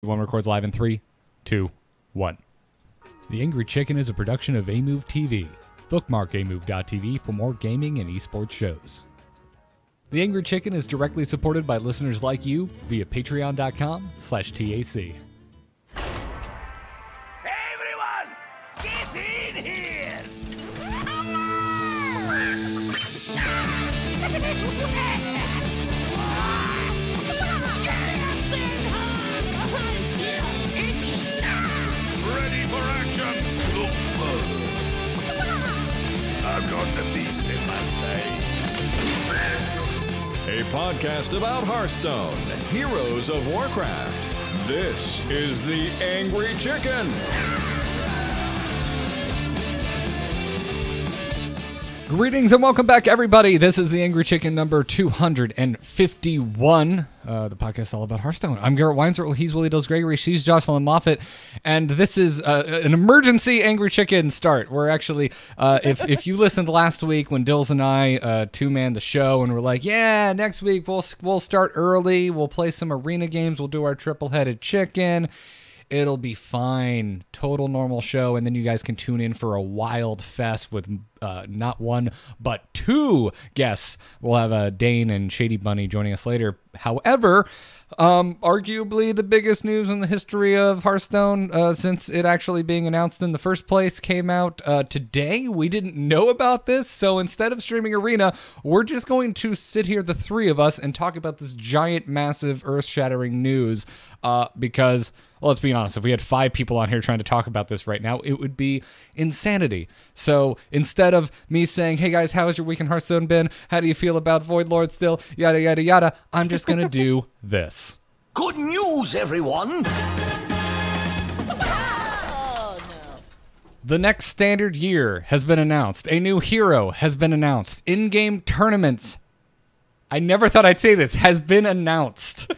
One records live in 3, 2, 1. The Angry Chicken is a production of Amove TV. Bookmark amove.tv for more gaming and esports shows. The Angry Chicken is directly supported by listeners like you via patreon.com/TAC. Everyone, get in here! Ready for action! I've got the beast in my sight. A podcast about Hearthstone, Heroes of Warcraft. This is the Angry Chicken. Greetings and welcome back, everybody. This is the Angry Chicken number 251. The podcast all about Hearthstone. I'm Garrett Weinzerl. He's Willie Dills Gregory. She's Jocelyn Moffat. And this is an emergency Angry Chicken start. We're actually, if you listened last week when Dills and I two-manned the show and we're like, yeah, next week we'll start early. We'll play some arena games. We'll do our triple-headed chicken. It'll be fine. Total normal show. And then you guys can tune in for a wild fest with not one, but two guests. We'll have Dane and ShadyBunny joining us later. However, arguably the biggest news in the history of Hearthstone since it actually being announced in the first place came out today. We didn't know about this, so instead of streaming Arena, we're just going to sit here, the three of us, and talk about this giant, massive, earth-shattering news because... Well, let's be honest, if we had 5 people on here trying to talk about this right now, it would be insanity. So instead of me saying, hey guys, how has your week in Hearthstone been? How do you feel about Void Lord still? Yada, yada, yada. I'm just going to do this. Good news, everyone! The next standard year has been announced. A new hero has been announced. In-game tournaments, I never thought I'd say this, has been announced.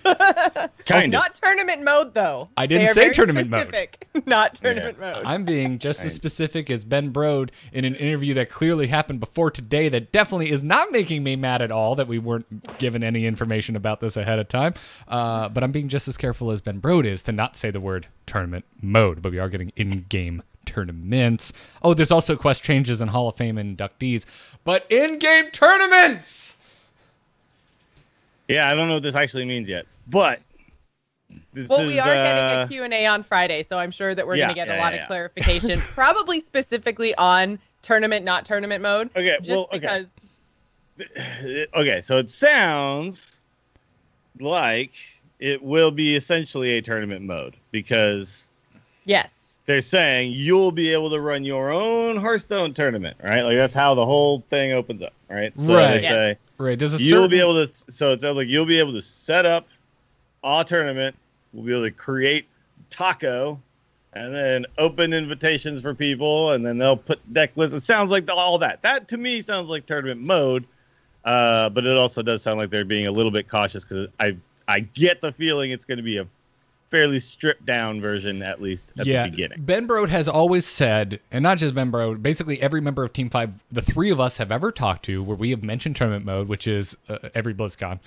Kind of. Not tournament mode, though. I didn't say tournament specific. Not tournament mode. I'm being just as specific as Ben Brode in an interview that clearly happened before today that definitely is not making me mad at all that we weren't given any information about this ahead of time. But I'm being just as careful as Ben Brode is to not say the word tournament mode. But we are getting in-game tournaments. Oh, there's also quest changes and Hall of Fame inductees. But in-game tournaments! Yeah, I don't know what this actually means yet, but we are getting a Q&A on Friday, so I'm sure that we're going to get a lot of clarification, probably specifically on tournament, not tournament mode. Okay, okay, so it sounds like it will be essentially a tournament mode because yes, they're saying you'll be able to run your own Hearthstone tournament, right? Like that's how the whole thing opens up, right? So right. They say. Right. You'll be able to. So it sounds like you'll be able to set up a tournament. We'll be able to create taco, and then open invitations for people, and then they'll put deck lists. It sounds like all that. That to me sounds like tournament mode, but it also does sound like they're being a little bit cautious because I get the feeling it's going to be a fairly stripped down version, at least at the beginning. Ben Brode has always said, and not just Ben Brode, basically every member of Team 5, the three of us have ever talked to where we have mentioned tournament mode, which is every BlizzCon,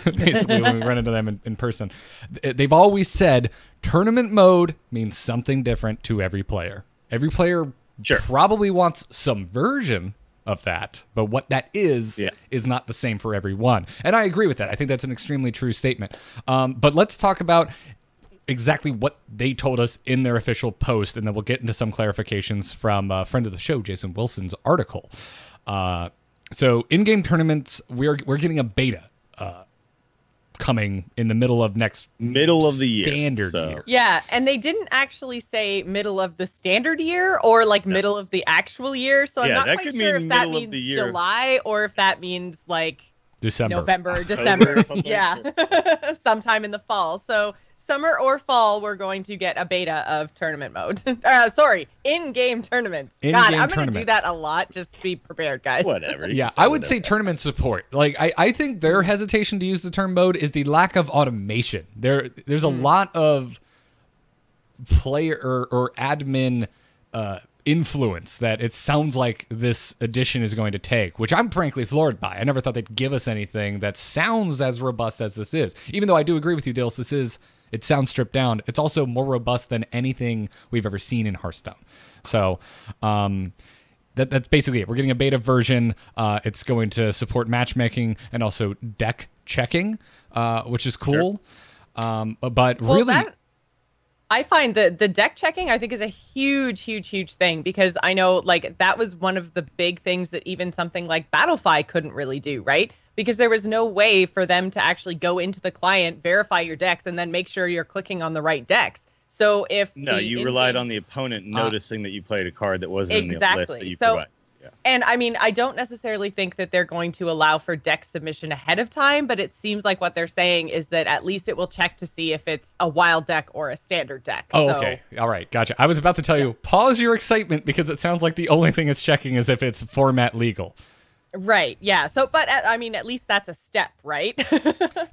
basically when we run into them in person. They've always said tournament mode means something different to every player. Every player probably wants some version of that, but what that is not the same for everyone. And I agree with that. I think that's an extremely true statement. But let's talk about exactly what they told us in their official post, and then we'll get into some clarifications from a friend of the show, Jason Wilson's article. So in-game tournaments, we're getting a beta coming in the middle of the year, standard year. Yeah, and they didn't actually say middle of the standard year or like middle of the actual year. So I'm not quite sure if that means July or if that means like December. November or December. Sometime in the fall. So summer or fall, we're going to get a beta of tournament mode. In-game tournaments. God, I'm going to do that a lot. Just be prepared, guys. Whatever. Yeah, I would say tournament support. Like, I think their hesitation to use the term mode is the lack of automation. There's a lot of player or admin influence that it sounds like this edition is going to take, which I'm frankly floored by. I never thought they'd give us anything that sounds as robust as this is. Even though I do agree with you, Dills, this is It sounds stripped down. It's also more robust than anything we've ever seen in Hearthstone. So that's basically it. We're getting a beta version. It's going to support matchmaking and also deck checking, which is cool. Sure. But really... I find that the deck checking, I think, is a huge thing, because I know, like, that was one of the big things that even something like Battlefy couldn't really do, right? Because there was no way for them to actually go into the client, verify your decks, and then make sure you're clicking on the right decks. So if you relied on the opponent noticing that you played a card that wasn't in the list that you provided. Yeah. And I mean, I don't necessarily think that they're going to allow for deck submission ahead of time, but it seems like what they're saying is that at least it will check to see if it's a wild deck or a standard deck. Oh, okay. All right. Gotcha. I was about to tell you, pause your excitement, because it sounds like the only thing it's checking is if it's format legal. Right. Yeah. So, but I mean, at least that's a step, right?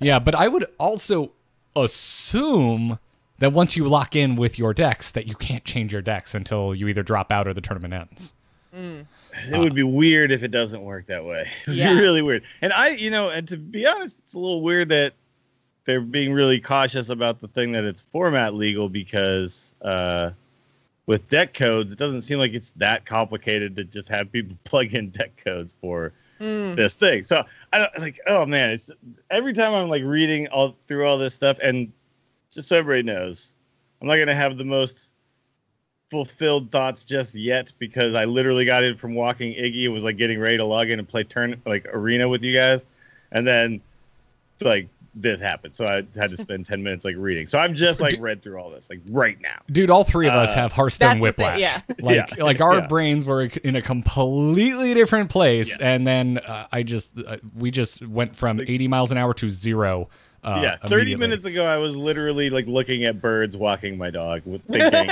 Yeah. But I would also assume that once you lock in with your decks, that you can't change your decks until you either drop out or the tournament ends. It would be weird if it doesn't work that way. It would be really weird. And and to be honest, it's a little weird that they're being really cautious about the thing that it's format legal, because with deck codes, it doesn't seem like it's that complicated to just have people plug in deck codes for this thing. So I don't like, oh man, it's every time I'm like reading through all this stuff, and just so everybody knows, I'm not going to have the most fulfilled thoughts just yet, because I literally got in from walking Iggy and was like getting ready to log in and play arena with you guys, and then like this happened, so I had to spend 10 minutes like reading. So I'm just like read through all this like right now, dude. All three of us have Hearthstone whiplash. Like our brains were in a completely different place, and then we just went from 80 miles an hour to 0. 30 minutes ago, I was literally like looking at birds walking my dog, thinking,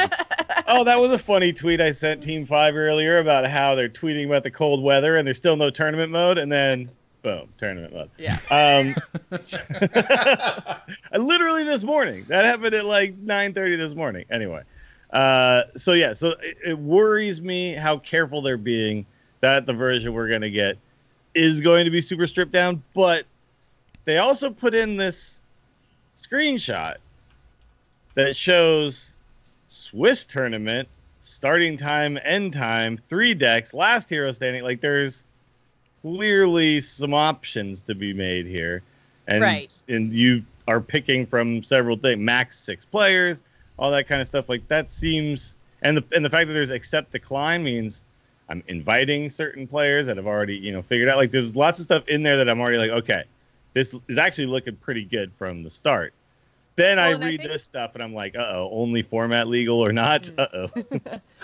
oh, that was a funny tweet I sent Team 5 earlier about how they're tweeting about the cold weather and there's still no tournament mode, and then boom, tournament mode. Yeah. Literally this morning. That happened at like 9:30 this morning. Anyway. So it worries me how careful they're being that the version we're going to get is going to be super stripped down, but they also put in this screenshot that shows Swiss tournament, starting time, end time, 3 decks, last hero standing. Like, there's clearly some options to be made here. And you are picking from several things, max 6 players, all that kind of stuff. Like, that seems... And the fact that there's accept decline means I'm inviting certain players that have already, figured out. Like, there's lots of stuff in there that I'm already like, okay, this is actually looking pretty good from the start. Then I read this stuff and I'm like, uh-oh, only format legal or not? Uh-oh.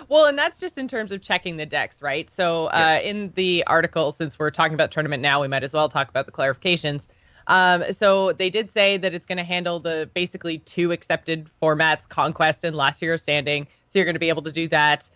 Well, and that's just in terms of checking the decks, right? So in the article, since we're talking about tournament now, we might as well talk about the clarifications. So they did say that it's going to handle the basically 2 accepted formats, Conquest and Last Hero Standing. So you're going to be able to do that.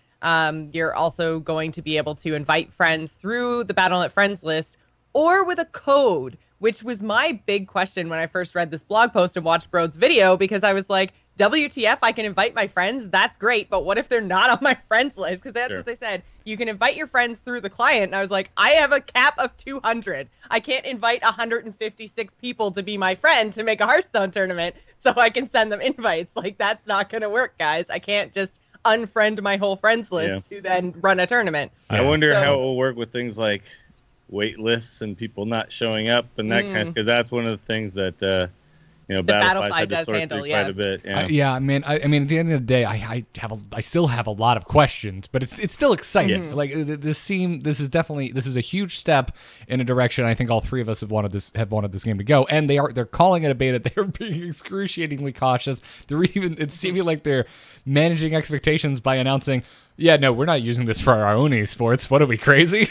You're also going to be able to invite friends through the Battle.net friends list or with a code, which was my big question when I first read this blog post and watched Brode's video, because I was like, WTF, I can invite my friends. That's great. But what if they're not on my friends list? Because that's what they said. You can invite your friends through the client. And I was like, I have a cap of 200. I can't invite 156 people to be my friend to make a Hearthstone tournament so I can send them invites. Like, that's not going to work, guys. I can't just unfriend my whole friends list to then run a tournament. I wonder how it will work with things like wait lists and people not showing up and that kind of, because that's one of the things that Battlefy had to sort through quite a bit. Man. I mean, at the end of the day, I still have a lot of questions, but it's still exciting. Yes. Like this is a huge step in a direction I think all three of us have wanted this game to go, and they're calling it a beta. They're being excruciatingly cautious. It's seeming like they're managing expectations by announcing, we're not using this for our own esports. What, are we crazy?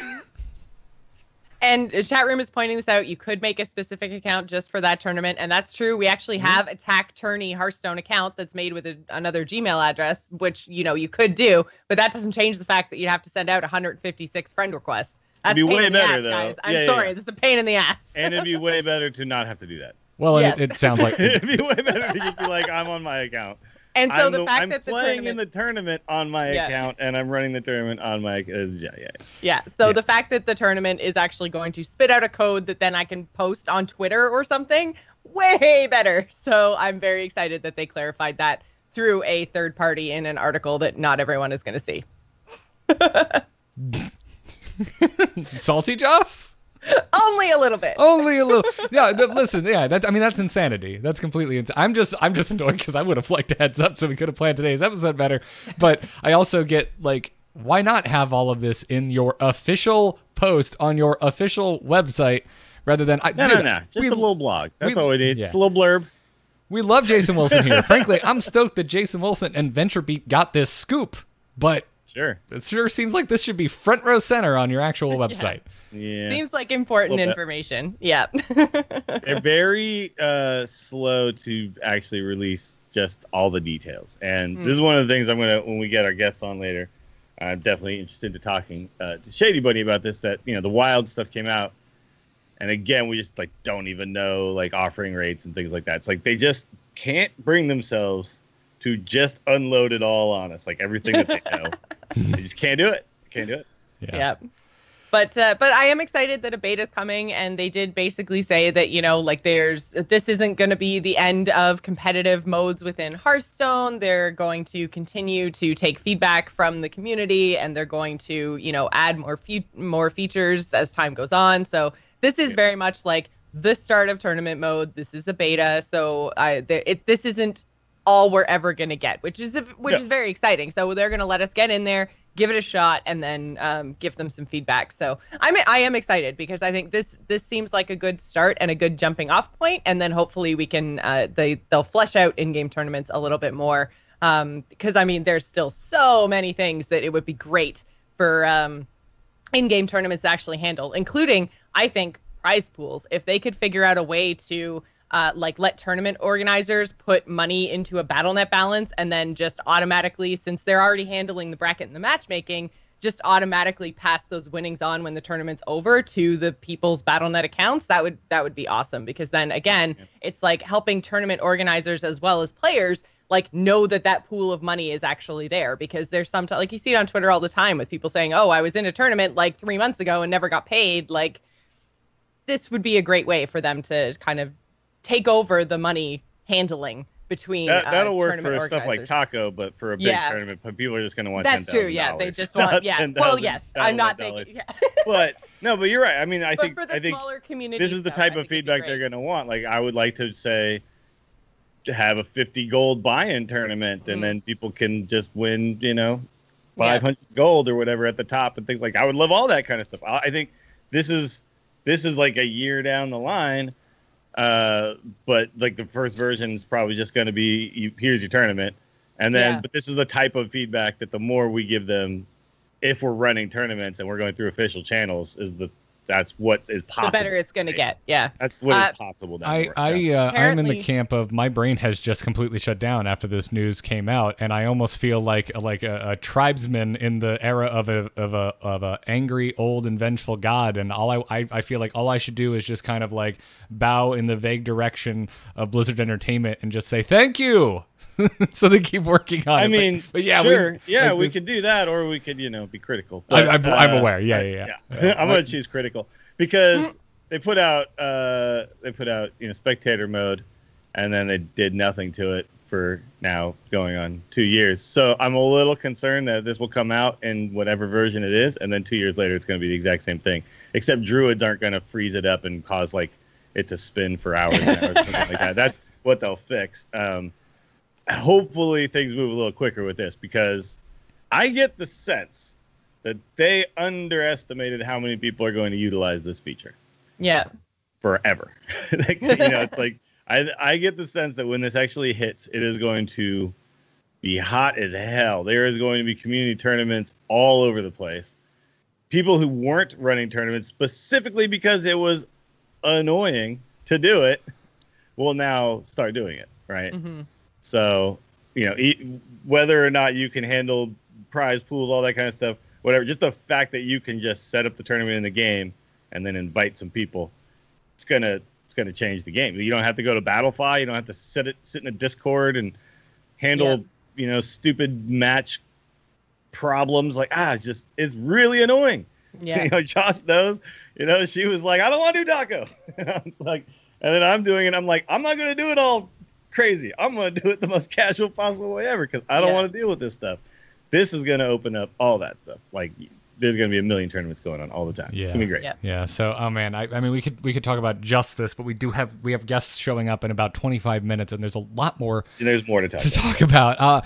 And the chat room is pointing this out. You could make a specific account just for that tournament, and that's true. We actually have a Tack Tourney Hearthstone account that's made with another Gmail address, which you could do, but that doesn't change the fact that you'd have to send out 156 friend requests. That's it'd be way better, ass, though. Guys. I'm sorry, this is a pain in the ass. And it'd be way better to not have to do that. Well, it sounds like it'd be way better to just be like, I'm on my account. And so the fact that I'm playing in the tournament on my account, and I'm running the tournament on my So the fact that the tournament is actually going to spit out a code that then I can post on Twitter or something, way better. So I'm very excited that they clarified that through a third party in an article that not everyone is going to see. Salty, Joss? Only a little bit. Only a little. Yeah, listen. Yeah, that's insanity. That's completely insane. I'm just annoyed because I would have liked a heads up so we could have planned today's episode better. But I also get like, why not have all of this in your official post on your official website rather than no. Just a little blog. That's all we need. Yeah. Just a little blurb. We love Jason Wilson here. Frankly, I'm stoked that Jason Wilson and VentureBeat got this scoop. But sure, it sure seems like this should be front row center on your actual website. Yeah. Seems like important information. Yeah. They're very slow to actually release just all the details. And this is one of the things when we get our guests on later, I'm definitely interested in talking to ShadyBunny about this, that, the wild stuff came out. And again, we just like don't even know like offering rates and things like that. It's like they just can't bring themselves to just unload it all on us, like everything that they know. They just can't do it. Yeah. Yep. But I am excited that a beta is coming, and they did basically say that, this isn't going to be the end of competitive modes within Hearthstone. They're going to continue to take feedback from the community, and they're going to, add more features as time goes on. So this is very much like the start of tournament mode. This is a beta, so this isn't all we're ever going to get, which is very exciting. So they're going to let us get in there, give it a shot, and then give them some feedback. So I am excited because I think this seems like a good start and a good jumping off point, and then hopefully we can they'll flesh out in-game tournaments a little bit more, because there's still so many things that it would be great for in-game tournaments to actually handle, including, I think, prize pools. If they could figure out a way to let tournament organizers put money into a BattleNet balance, and then just automatically, since they're already handling the bracket and the matchmaking, just automatically pass those winnings on when the tournament's over to the people's BattleNet accounts, that would be awesome. Because then again, it's like helping tournament organizers as well as players know that pool of money is actually there, because there's sometimes, like, you see it on Twitter all the time with people saying, oh, I was in a tournament 3 months ago and never got paid. This would be a great way for them to kind of take over the money handling between that'll work for stuff like Taco, but for a big tournament, people are just going to want $10,000. That's true. Yeah, they just want. Yeah. Well, yes, I'm not thinking. Yeah. But you're right. I think smaller community, this is the type of feedback they're going to want. Like, I would like to say, to have a 50 gold buy-in tournament, and then people can just win, 500 gold or whatever at the top and things like. I would love all that kind of stuff. I think this is like a year down the line. But the first version is probably just going to be, here's your tournament. And then, but this is the type of feedback that the more we give them, if we're running tournaments and we're going through official channels, that's what is possible. The better it's going to get. Yeah. That's what is possible. I'm in the camp of, my brain has just completely shut down after this news came out. And I almost feel like a tribesman in the era of a angry, old and vengeful god. And I feel like all I should do is just kind of bow in the vague direction of Blizzard Entertainment and just say, thank you. So they keep working on it. But yeah, sure. We could do that, or we could, be critical. But, I'm aware. Yeah. I'm going to choose critical, because they put out spectator mode, and then they did nothing to it for now going on 2 years. So I'm a little concerned that this will come out in whatever version it is, and then 2 years later it's going to be the exact same thing, except druids aren't going to freeze it up and cause it to spin for hours and hours, something like that. That's what they'll fix. Hopefully things move a little quicker with this, because I get the sense that they underestimated how many people are going to utilize this feature. Yeah. Forever. It's like, I get the sense that when this actually hits, it is going to be hot as hell. There is going to be community tournaments all over the place. People who weren't running tournaments specifically because it was annoying to do it will now start doing it, right? Mm-hmm. So, whether or not you can handle prize pools, all that kind of stuff, whatever, just the fact that you can just set up the tournament in the game and then invite some people, it's gonna change the game. You don't have to go to Battlefy. You don't have to sit in a Discord and handle stupid match problems. It's really annoying. Yeah. Joss knows. She was like, I don't want to do Taco. It's like, And then I'm doing it. I'm like, I'm not going to do it all crazy. I'm going to do it the most casual possible way ever because I don't want to deal with this stuff. This is going to open up all that stuff. Like, there's going to be a million tournaments going on all the time. Yeah. It's going to be great. Yep. Yeah. So, oh man, I mean, we could talk about just this, but we have guests showing up in about 25 minutes, and there's a lot more. And there's more to talk about.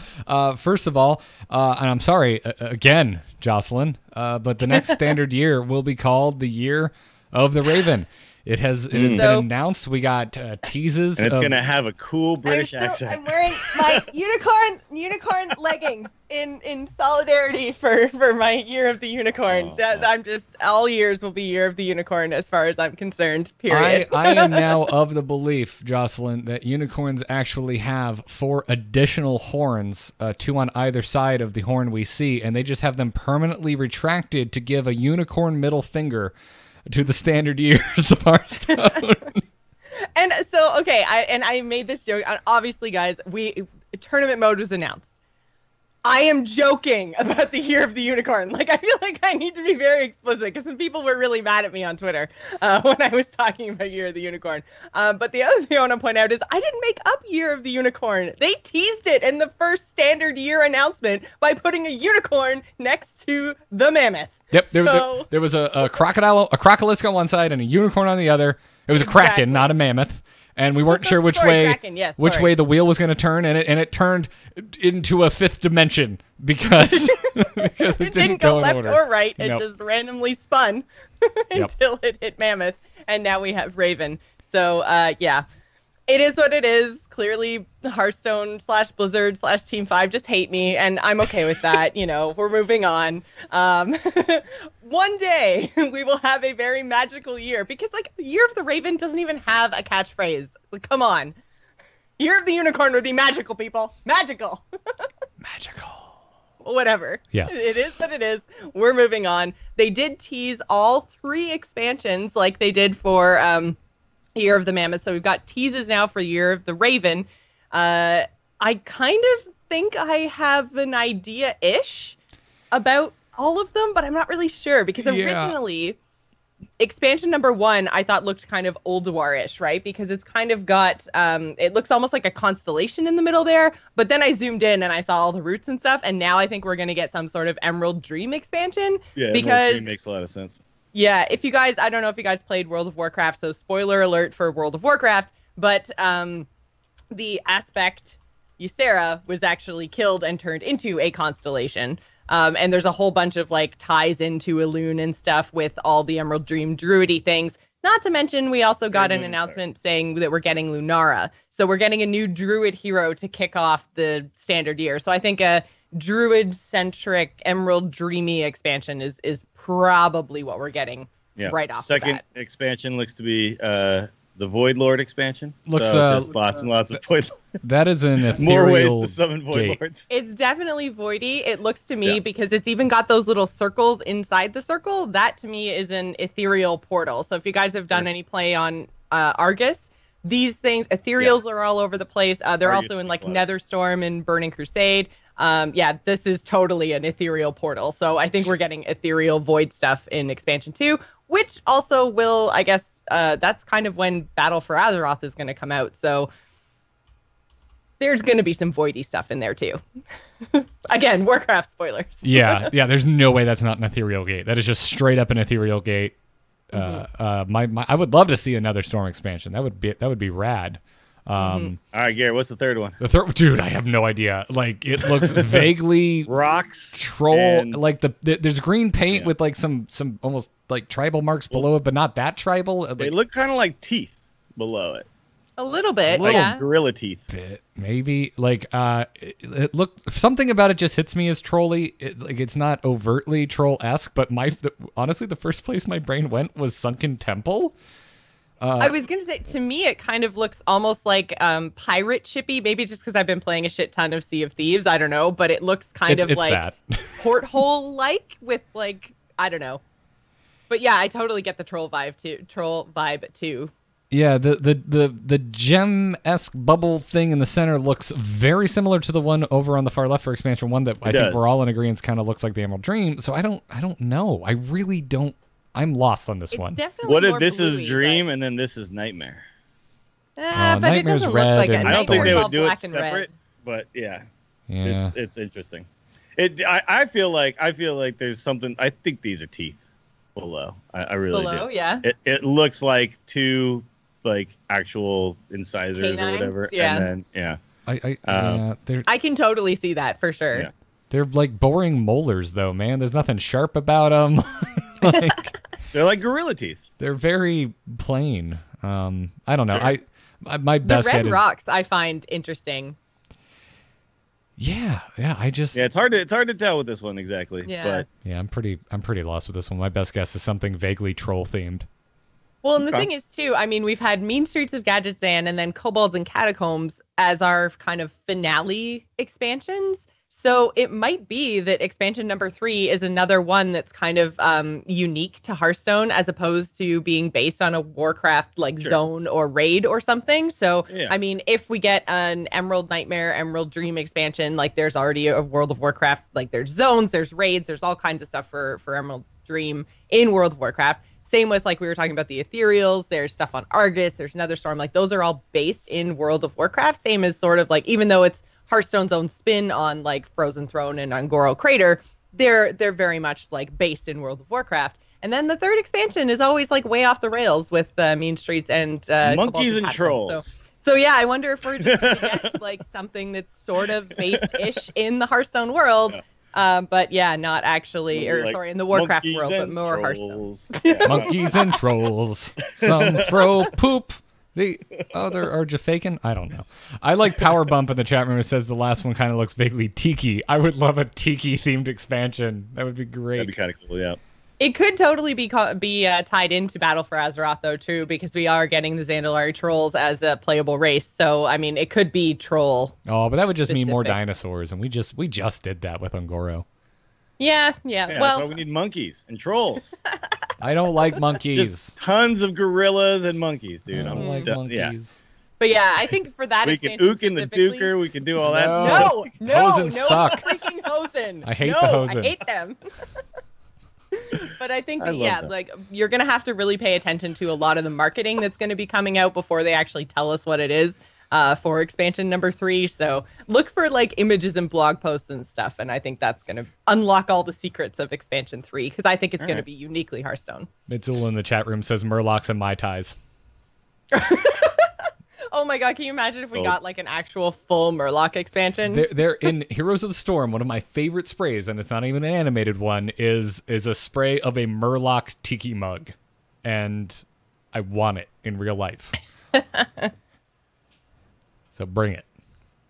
First of all, and I'm sorry again, Jocelyn, but the next standard year will be called the Year of the Raven. It has been announced. We got teases. And it's going to have a cool British accent. I'm wearing my unicorn leggings in solidarity for my Year of the Unicorn. I'm just, all years will be Year of the Unicorn as far as I'm concerned, period. I am now of the belief, Jocelyn, that unicorns actually have 4 additional horns, 2 on either side of the horn we see, and they just have them permanently retracted to give a unicorn middle finger to the standard years of Hearthstone. And so, okay, I made this joke. Obviously, guys, tournament mode was announced. I am joking about the Year of the Unicorn. Like, I feel like I need to be very explicit because some people were really mad at me on Twitter when I was talking about Year of the Unicorn. But the other thing I want to point out is I didn't make up Year of the Unicorn. They teased it in the first standard year announcement by putting a unicorn next to the mammoth. Yep, there was a crocodilisk on one side and a unicorn on the other. It was a kraken, not a mammoth. And we weren't sure which way the wheel was going to turn, and it turned into a 5th dimension because it didn't go left order. or right. It just randomly spun until it hit mammoth, and now we have Raven. So yeah, it is what it is. Clearly, Hearthstone / Blizzard / Team 5 just hate me, and I'm okay with that. We're moving on. One day we will have a very magical year because, like, Year of the Raven doesn't even have a catchphrase. Like, come on. Year of the Unicorn would be magical, people. Magical. Magical. Whatever. Yes. It is what it is. We're moving on. They did tease all 3 expansions like they did for Year of the Mammoth. So we've got teases now for Year of the Raven. I kind of think I have an idea-ish about all of them, but I'm not really sure because originally expansion number 1 I thought looked kind of Ulduar-ish, right? Because it's kind of got it looks almost like a constellation in the middle there, but then I zoomed in and I saw all the roots and stuff, and now I think we're going to get some sort of Emerald Dream expansion. Yeah, because Emerald Dream makes a lot of sense. Yeah, if you guys, I don't know if you guys played World of Warcraft, so spoiler alert for World of Warcraft, but the aspect Ysera was actually killed and turned into a constellation. And there's a whole bunch of like ties into Elune and stuff with all the Emerald Dream druidy things. Not to mention, we also got an announcement saying that we're getting Lunara. So we're getting a new druid hero to kick off the standard year. So I think a druid-centric Emerald Dreamy expansion is probably what we're getting right off the bat. Second expansion looks to be the Void Lord expansion. Looks just lots and lots of Void Lords. That is an ethereal more ways to summon Void Lords. It's definitely voidy. It looks to me because it's even got those little circles inside the circle. That to me is an ethereal portal. So if you guys have done any play on Argus, these things, ethereals are all over the place. They're Argus also in like Netherstorm and Burning Crusade. This is totally an ethereal portal. So I think we're getting ethereal void stuff in expansion 2, which also will, I guess, that's kind of when Battle for Azeroth is going to come out. So there's going to be some voidy stuff in there too. Again, Warcraft spoilers. yeah, there's no way that's not an ethereal gate. That is just straight up an ethereal gate. I would love to see another Storm expansion. That would be rad. All right, Gary, what's the third one? The third, dude, I have no idea. Like, it looks vaguely rocks troll. Like there's green paint with like some almost like tribal marks below it, but not that tribal. Like, they look kind of like teeth below it. A little bit, like gorilla teeth. Maybe like it looked, something about it just hits me as trolly. Like it's not overtly troll-esque, but honestly, the first place my brain went was Sunken Temple. I was going to say, to me, it kind of looks almost like pirate shippy, maybe just because I've been playing a shit ton of Sea of Thieves. I don't know, but it looks kind of like porthole-like with like, I don't know. But yeah, I totally get the troll vibe too. Yeah, the gem-esque bubble thing in the center looks very similar to the one over on the far left for expansion 1 that I think we're all in agreement kind of looks like the Emerald Dream. So I don't know. I really don't. I'm lost on this one. What if this is Dream and then this is Nightmare? But Nightmare's it doesn't red look like it. and I don't think they Nightmare's would do all it black and red. separate, but yeah. Yeah. It's interesting. I feel like there's something. I think these are teeth below. I really Below, do. yeah. It looks like two like actual incisors Canines? or whatever. Yeah. And then I can totally see that for sure. Yeah. They're like boring molars, though, man. There's nothing sharp about them. They're like gorilla teeth. They're very plain. I don't know. Sure. My The best red get is rocks I find interesting. yeah. I just Yeah, it's hard to tell with this one exactly. Yeah. But yeah. I'm pretty lost with this one. My best guess is something vaguely troll themed. Well, and the Okay. thing is, too, I mean, we've had Mean Streets of Gadgetzan and then Kobolds and Catacombs as our kind of finale expansions. So it might be that expansion number 3 is another one that's kind of unique to Hearthstone as opposed to being based on a Warcraft like Sure. zone or raid or something. So, Yeah. I mean, if we get an Emerald Nightmare, Emerald Dream expansion, like there's already a World of Warcraft, like there's zones, there's raids, there's all kinds of stuff for Emerald Dream in World of Warcraft. Same with, like, we were talking about the Ethereals. There's stuff on Argus. There's Nether Storm. Like, those are all based in World of Warcraft. Same as sort of, like, even though it's Hearthstone's own spin on, like, Frozen Throne and Ungoro Crater, they're very much, like, based in World of Warcraft. And then the third expansion is always, like, way off the rails with Mean Streets and monkeys and Catacombs. trolls. So, yeah, I wonder if we're just going to get, like, something that's sort of based-ish in the Hearthstone world. Yeah. But yeah, not actually, or Like sorry, in the Warcraft monkeys world, but and more trolls. Hearthstone. Yeah. Monkeys and trolls. Some throw poop. The other are Jafakin? I don't know. I like Power Bump in the chat room. It says the last one kind of looks vaguely tiki. I would love a tiki themed expansion. That would be great. That'd be kind of cool, yeah. It could totally be tied into Battle for Azeroth, though, too, because we are getting the Zandalari trolls as a playable race. So, I mean, it could be troll. Oh, but that would just mean more specific. dinosaurs, and we just did that with Ungoro. Yeah. Yeah, that's Well, why we need monkeys and trolls. I don't like monkeys. Just tons of gorillas and monkeys, dude. I don't I'm like done- yeah. monkeys. but yeah, I think for that We can expansion ook in the specifically- duker. We can do all that No. stuff. No, Hosen suck. freaking Hosen. I hate no, the Hosen. I hate them. But I think I that, love yeah, that. like you're gonna have to really pay attention to a lot of the marketing that's going to be coming out before they actually tell us what it is for expansion number 3. So look for like images and blog posts and stuff, and I think that's going to unlock all the secrets of expansion 3 because I think it's going to be uniquely Hearthstone. Mitsul in the chat room says Murlocs and Mai Tais. Oh my god, can you imagine if we Oh. got like an actual full Murloc expansion? They're in Heroes of the Storm. One of my favorite sprays, and it's not even an animated one, is a spray of a Murloc tiki mug, and I want it in real life. So bring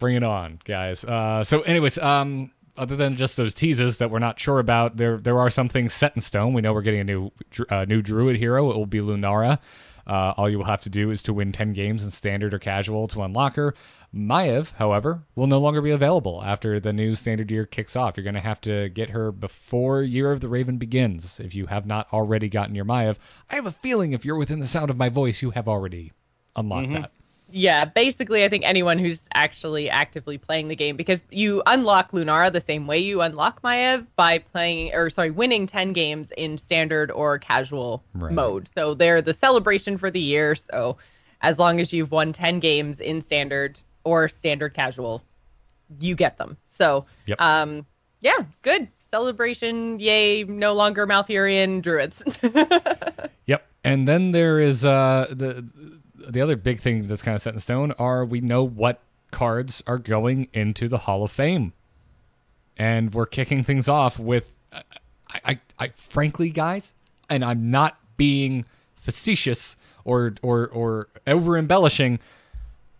it on, guys. So anyways, other than just those teases that we're not sure about, there are some things set in stone. We know we're getting a new druid hero. It will be Lunara. All you will have to do is to win 10 games in standard or casual to unlock her. Maiev, however, will no longer be available after the new standard year kicks off. You're going to have to get her before Year of the Raven begins if you have not already gotten your Maiev. I have a feeling if you're within the sound of my voice, you have already unlocked that. Yeah, basically, I think anyone who's actually actively playing the game, because you unlock Lunara the same way you unlock Maiev by winning 10 games in standard or casual mode. So they're the celebration for the year. So as long as you've won 10 games in standard or standard casual, you get them. So, Yep. Yeah, good celebration. Yay, no longer Malfurion druids. Yep. And then there is the other big thing that's kind of set in stone are we know what cards are going into the Hall of Fame. And we're kicking things off with, I frankly, guys, and I'm not being facetious or over embellishing,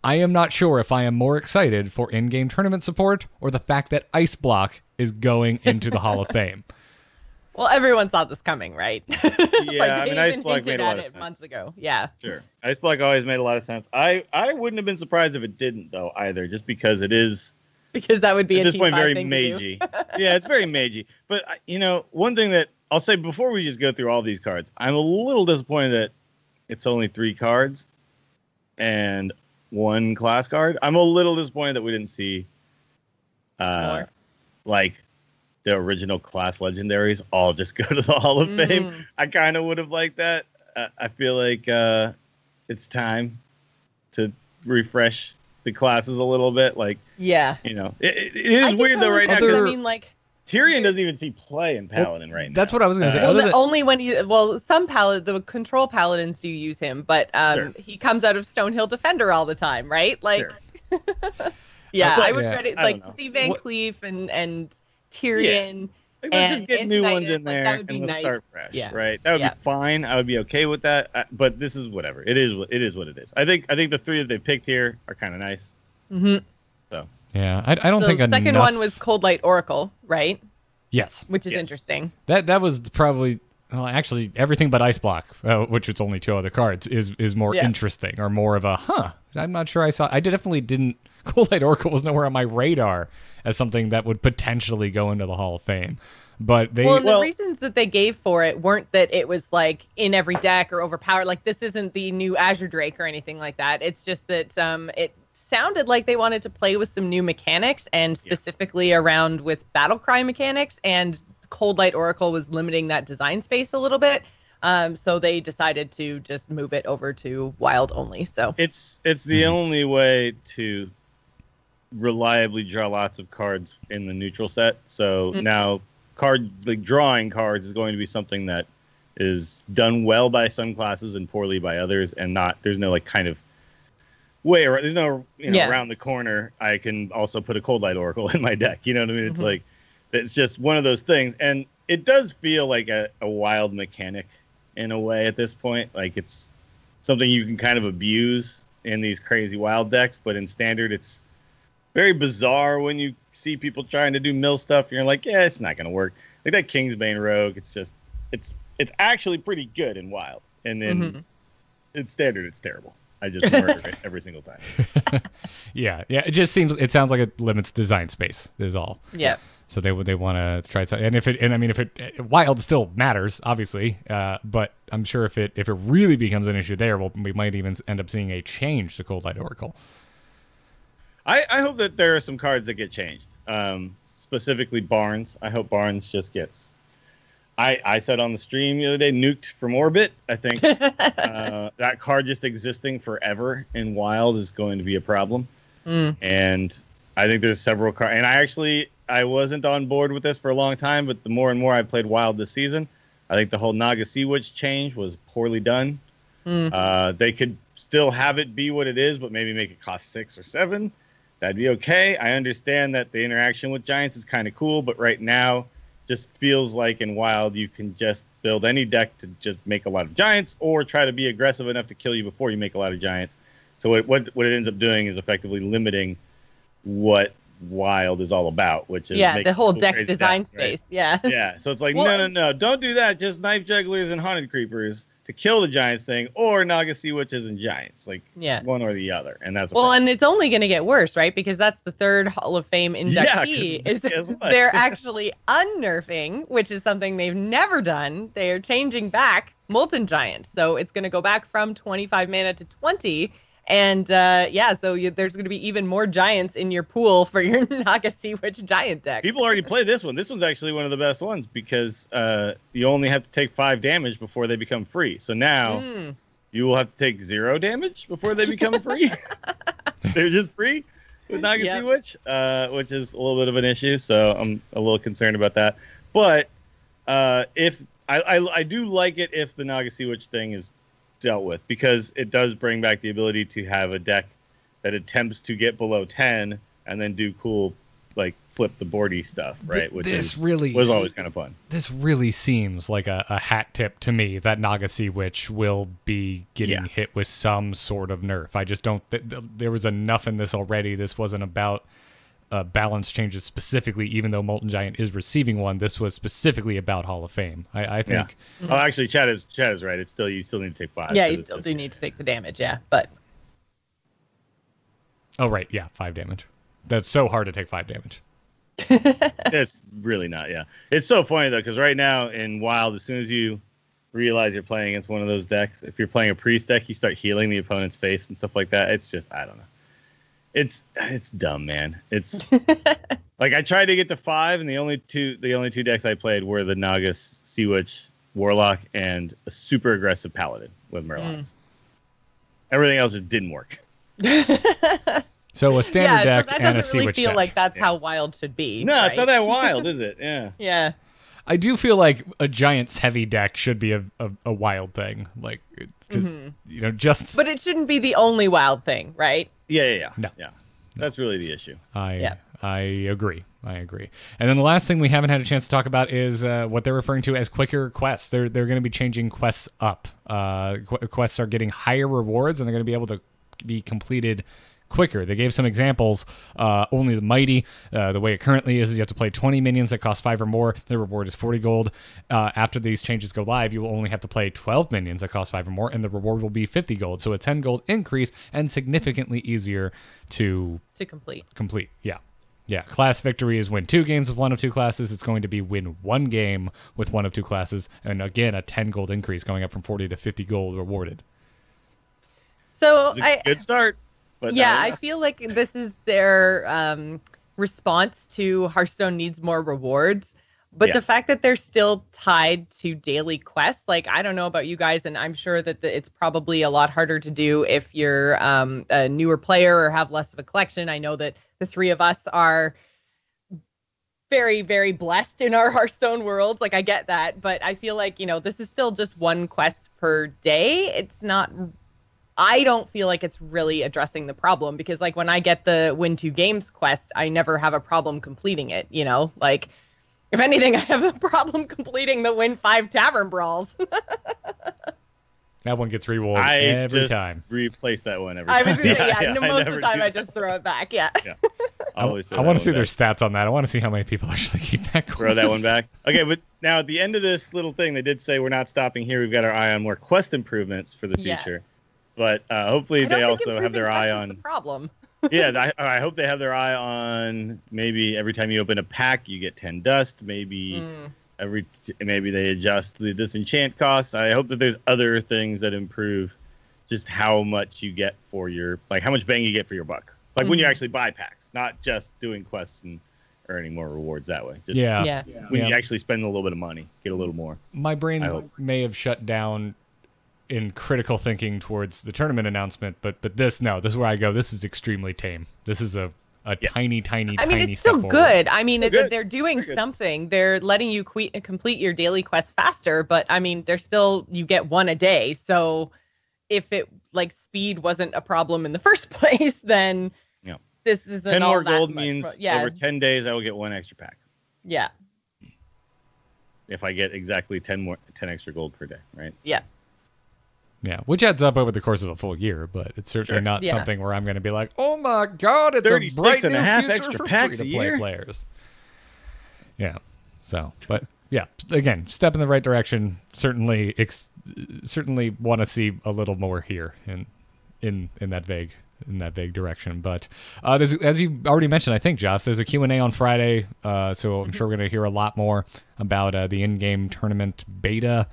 I am not sure if I am more excited for in-game tournament support or the fact that Ice Block is going into the Hall of Fame. Well, everyone saw this coming, right? Yeah, I mean, Ice even Block hinted made a lot at of it sense. months ago. Yeah. Sure. Ice Block always made a lot of sense. I wouldn't have been surprised if it didn't, though, either, just because it is, Because that would be at a this point, T5 very thing to do. magey. Yeah, it's very magey. But, one thing that I'll say before we just go through all these cards, I'm a little disappointed that it's only 3 cards and 1 class card. I'm a little disappointed that we didn't see, More. like, the original class legendaries all just go to the Hall of Fame. I kind of would have liked that. I feel like it's time to refresh the classes a little bit. Like, yeah, it is weird though right now. I mean, like Tyrion doesn't even see play in Paladin right now. That's what I was going to say. Only when some the control Paladins do use him, but he comes out of Stonehill Defender all the time, right? Like, sure. I would ready to see Van Cleef and Tyrion. Yeah. Let's just get new ones in there and let's start fresh, right? That would be fine. I would be okay with that. But this is whatever. It is what it is. I think the 3 that they picked here are kind of nice. Mm-hmm. So yeah, I don't think the second one was Cold Light Oracle, right? Yes, which is interesting. That was probably actually everything but Ice Block, which is only 2 other cards, is more interesting or more of a I'm not sure I saw. I definitely didn't. Cold Light Oracle was nowhere on my radar as something that would potentially go into the Hall of Fame. But the reasons that they gave for it weren't that it was like in every deck or overpowered. Like this isn't the new Azure Drake or anything like that. It's just that it sounded like they wanted to play with some new mechanics and specifically around with battle cry mechanics, and Cold Light Oracle was limiting that design space a little bit. So they decided to just move it over to wild only. So it's the only way to reliably draw lots of cards in the neutral set. So now drawing cards is going to be something that is done well by some classes and poorly by others, and there's no like kind of way, or there's no around the corner I can also put a Cold Light Oracle in my deck. You know what I mean? It's like it's just one of those things, and it does feel like a wild mechanic in a way at this point. Like it's something you can kind of abuse in these crazy wild decks, but in standard it's very bizarre when you see people trying to do mill stuff. And you're like, yeah, it's not going to work. Like that Kingsbane Rogue, it's actually pretty good in wild. And then in standard, it's terrible. I just murder it every single time. Yeah. It sounds like it limits design space is all. Yeah. So they want to try something. And if it wild still matters, obviously. But I'm sure if it really becomes an issue there, we might even end up seeing a change to Cold Light Oracle. I hope that there are some cards that get changed. Specifically Barnes. I hope Barnes just gets... I said on the stream the other day, nuked from Orbit. I think that card just existing forever in Wild is going to be a problem. And I think there's several cards. And I wasn't on board with this for a long time, but the more and more I played Wild this season, I think the whole Naga Sea Witch change was poorly done. They could still have it be what it is, but maybe make it cost 6 or 7. That'd be okay. I understand that the interaction with giants is kind of cool, but right now just feels like in Wild you can just build any deck to just make a lot of giants or try to be aggressive enough to kill you before you make a lot of giants. So what it ends up doing is effectively limiting what Wild is all about, which is the whole deck design space. Right? Yeah. So it's like, no, don't do that. Just knife jugglers and haunted creepers to kill the giants thing, or Naga Sea Witches and giants, like one or the other. And that's and it's only going to get worse, right? Because that's the third Hall of Fame inductee. Is they're actually unnerfing, which is something they've never done. They are changing back Molten Giants, so it's going to go back from 25 mana to 20. And so there's going to be even more giants in your pool for your Naga Sea Witch giant deck. People already play this one. This one's actually one of the best ones because you only have to take 5 damage before they become free. So now you will have to take 0 damage before they become free. They're just free with Naga Sea Witch, which is a little bit of an issue. So I'm a little concerned about that. But if I do like it if the Naga Sea Witch thing is dealt with, because it does bring back the ability to have a deck that attempts to get below 10 and then do cool like flip the boardy stuff, right? Which was always kind of fun. This really seems like a hat tip to me that Naga Sea Witch will be getting hit with some sort of nerf. I just don't there was enough in this already. This wasn't about balance changes specifically, even though Molten Giant is receiving one. This was specifically about Hall of Fame. I think. Yeah. Oh, actually, Chad is right. It's still you still need to take 5. Yeah, you still do need to take the damage. Yeah, but. Oh right, yeah, 5 damage. That's so hard to take 5 damage. It's really not. Yeah, it's so funny though, because right now in Wild, as soon as you realize you're playing against one of those decks, if you're playing a priest deck, you start healing the opponent's face and stuff like that. It's just I don't know. It's dumb, man. It's like I tried to get to 5, and the only two decks I played were the Naga Sea Witch Warlock and a super aggressive Paladin with Murlocs. Everything else just didn't work. So a standard deck that and a doesn't really Sea-Witch feel deck. like that's how wild should be. No, right? it's not that wild, is it? Yeah. Yeah. I do feel like a Giants heavy deck should be a wild thing, like because just. But it shouldn't be the only wild thing, right? Yeah. No. Yeah. That's really the issue. I agree. And then the last thing we haven't had a chance to talk about is what they're referring to as quicker quests. They're going to be changing quests up. Quests are getting higher rewards, and they're going to be able to be completed quicker. They gave some examples. Only the Mighty, the way it currently is you have to play 20 minions that cost 5 or more. The reward is 40 gold. After these changes go live, you will only have to play 12 minions that cost 5 or more, and the reward will be 50 gold. So a 10 gold increase and significantly easier to complete. Yeah. Class victory is win 2 games with one of 2 classes. It's going to be win 1 game with one of 2 classes. And again, a 10 gold increase going up from 40 to 50 gold rewarded. So It's a good start. But I feel like this is their response to Hearthstone needs more rewards. But the fact that they're still tied to daily quests, like, I don't know about you guys, and I'm sure that it's probably a lot harder to do if you're a newer player or have less of a collection. I know that the 3 of us are very, very blessed in our Hearthstone worlds. Like, I get that. But I feel like, this is still just 1 quest per day. It's not... I don't feel like it's really addressing the problem because, like, when I get the win 2 games quest, I never have a problem completing it, Like, if anything, I have a problem completing the win 5 tavern brawls. That one gets rewarded every time. Replace that one every time. I was going to say, most of the time I just throw it back, yeah. I want to see their stats on that. I want to see how many people actually keep that quest. Throw that one back. Okay, but now at the end of this little thing, they did say we're not stopping here. We've got our eye on more quest improvements for the future. But hopefully they also have their eye on... the problem. I hope they have their eye on maybe every time you open a pack, you get 10 dust. Maybe maybe they adjust the disenchant costs. I hope that there's other things that improve just how much you get for your... Like, how much bang you get for your buck. Like, when you actually buy packs, not just doing quests and earning more rewards that way. Just when you actually spend a little bit of money, get a little more. My brain may have shut down in critical thinking towards the tournament announcement, but this is where I go. This is extremely tame. This is a tiny it's still good. I mean, they're doing something. They're letting you complete your daily quest faster, but I mean, they're still, you get 1 a day. So if it, like, speed wasn't a problem in the first place, then this isn't 10 all more that gold much. means over 10 days I will get 1 extra pack. Yeah. If I get exactly 10 extra gold per day, right? Yeah. Yeah, which adds up over the course of a full year, but it's certainly not something where I'm going to be like, oh my God, it's a bright new future extra for packs free-to-play players. Yeah, so, but yeah, again, step in the right direction. Certainly want to see a little more here in that vague direction. But as you already mentioned, I think, Joss, there's a Q&A on Friday, so I'm sure we're going to hear a lot more about the in-game tournament beta.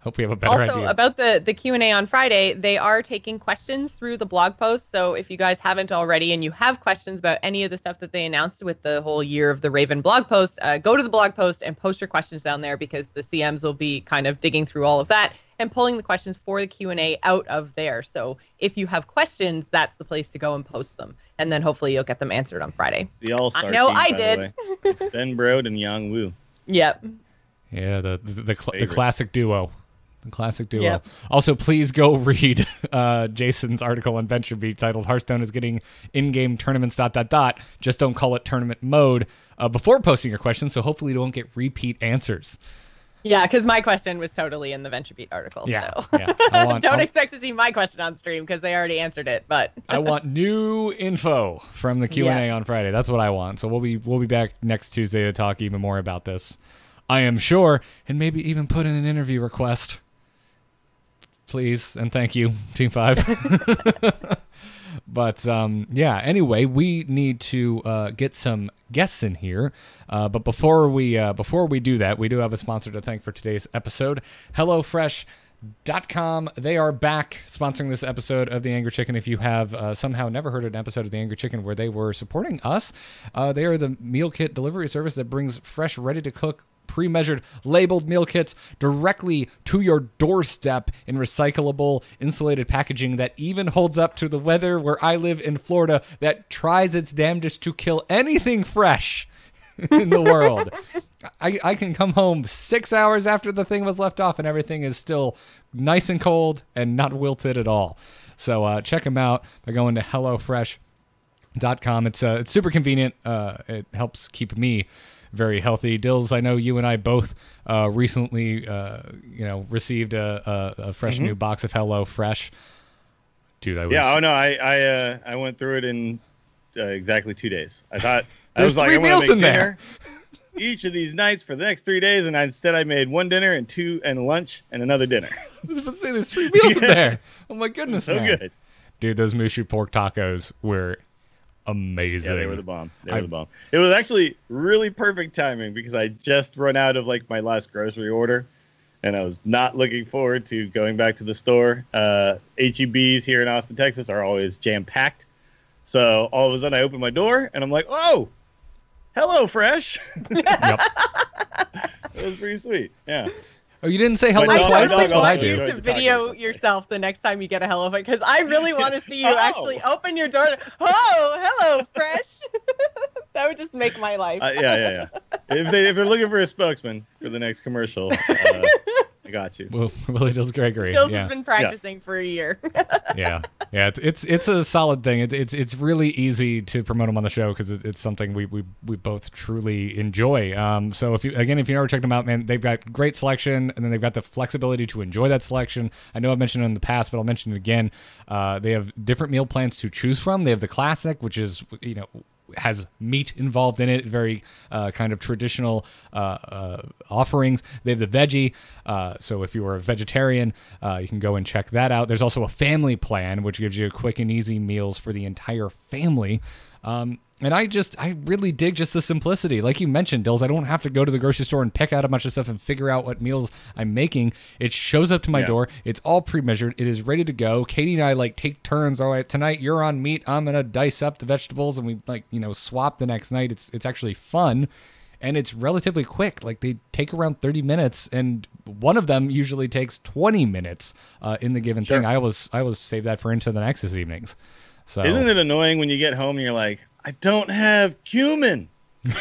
Hope we have a better idea. Also, about the Q&A on Friday, they are taking questions through the blog post. So if you guys haven't already and you have questions about any of the stuff that they announced with the whole Year of the Raven blog post, go to the blog post and post your questions down there because the CMs will be kind of digging through all of that and pulling the questions for the Q&A out of there. So if you have questions, that's the place to go and post them. And then hopefully you'll get them answered on Friday. The all-star I know team, I did. It's Ben Brode and Yang Wu. Yep. Yeah, the classic duo. The classic duo. Yep. Also, please go read Jason's article on VentureBeat titled "Hearthstone is getting in-game tournaments ... Just don't call it tournament mode" before posting your questions, so hopefully you don't get repeat answers. Yeah, because my question was totally in the VentureBeat article. Yeah, so. yeah. Don't expect to see my question on stream because they already answered it. But I want new info from the Q&A on Friday. That's what I want. So we'll be back next Tuesday to talk even more about this, I am sure, and maybe even put in an interview request. Please and thank you, Team 5. But anyway, we need to get some guests in here. But before we do that, we do have a sponsor to thank for today's episode, HelloFresh.com. They are back sponsoring this episode of The Angry Chicken. If you have somehow never heard an episode of The Angry Chicken where they were supporting us, they are the meal kit delivery service that brings fresh, ready-to-cook pre-measured labeled meal kits directly to your doorstep in recyclable insulated packaging that even holds up to the weather where I live in Florida that tries its damnedest to kill anything fresh in the world. I can come home 6 hours after the thing was left off and everything is still nice and cold and not wilted at all. So check them out by going to HelloFresh.com. It's super convenient. It helps keep me very healthy. Dills, I know you and I both recently received a fresh new box of HelloFresh. Dude, I went through it in exactly 2 days. I thought there's 3 meals in there each of these nights for the next 3 days, and instead I made 1 dinner and lunch and another dinner. I was about to say there's 3 meals in there. Oh my goodness, so man. Good. Dude, those Mushu pork tacos were amazing. Yeah, they were the bomb. It was actually really perfect timing because I just run out of like my last grocery order, and I was not looking forward to going back to the store. HEBs here in Austin, Texas are always jam-packed. So all of a sudden I open my door and I'm like, oh, hello, Fresh. Yep. It was pretty sweet. Yeah. Oh, you didn't say hello twice? That's what I do. I want you to video yourself the next time you get a Hello Fresh, because I really want to see you actually open your door. Oh, hello, Fresh. That would just make my life. Yeah. If they're looking for a spokesman for the next commercial, I got you. Well, Willie Does Gregory. Phil's has been practicing for a year. Yeah. It's a solid thing. It's really easy to promote them on the show because it's something we both truly enjoy. So if you never checked them out, man, they've got great selection, and then they've got the flexibility to enjoy that selection. I know I've mentioned it in the past, but I'll mention it again. They have different meal plans to choose from. They have the classic, which is has meat involved in it, very kind of traditional offerings. They have the veggie, so if you are a vegetarian, you can go and check that out. There's also a family plan, which gives you quick and easy meals for the entire family. And I really dig just the simplicity. Like you mentioned, Dills, I don't have to go to the grocery store and pick out a bunch of stuff and figure out what meals I'm making. It shows up to my door. It's all pre-measured. It is ready to go. Katie and I take turns. All right, tonight you're on meat. I'm going to dice up the vegetables, and we swap the next night. It's actually fun, and it's relatively quick. They take around 30 minutes, and one of them usually takes 20 minutes in the given thing. I always save that for Into the Nexus evenings. So isn't it annoying when you get home and you're like, I don't have cumin. You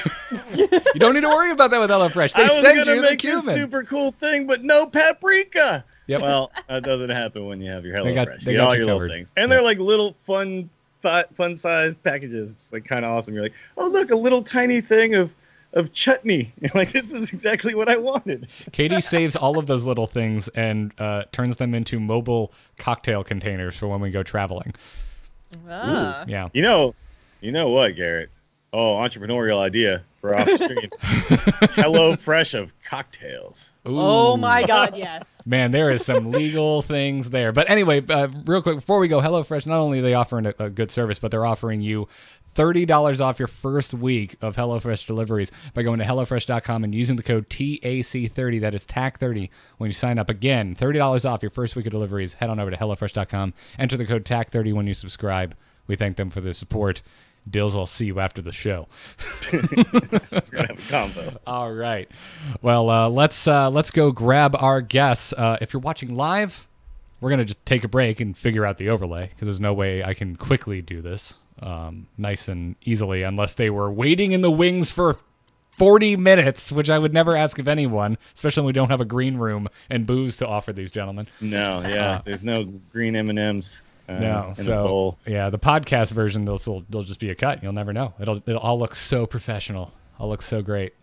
don't need to worry about that with HelloFresh. They send you the cumin. I was going to make this super cool thing, but no paprika. Yep. Well, that doesn't happen when you have your HelloFresh. They you got all you your covered. little things. And they're like little fun-sized packages. It's kind of awesome. You're like, oh, look, a little tiny thing of chutney. You're like, this is exactly what I wanted. Katie saves all of those little things and turns them into mobile cocktail containers for when we go traveling. Ah. Yeah. You know what, Garrett? Oh, entrepreneurial idea for off stream. HelloFresh of cocktails. Ooh. Oh my God, yes. Man, there is some legal things there. But anyway, real quick, before we go, HelloFresh, not only are they offering a good service, but they're offering you $30 off your first week of HelloFresh deliveries by going to HelloFresh.com and using the code TAC30. That is TAC30 when you sign up. Again, $30 off your first week of deliveries. Head on over to HelloFresh.com. Enter the code TAC30 when you subscribe. We thank them for their support. Dills, I'll see you after the show. We're gonna have a combo. All right. Well, let's go grab our guests. If you're watching live, we're gonna just take a break and figure out the overlay because there's no way I can quickly do this nice and easily unless they were waiting in the wings for 40 minutes, which I would never ask of anyone, especially when we don't have a green room and booze to offer these gentlemen. No, there's no green M&Ms. No, so yeah, the podcast version they'll just be a cut. You'll never know. It'll all look so professional. I'll look so great.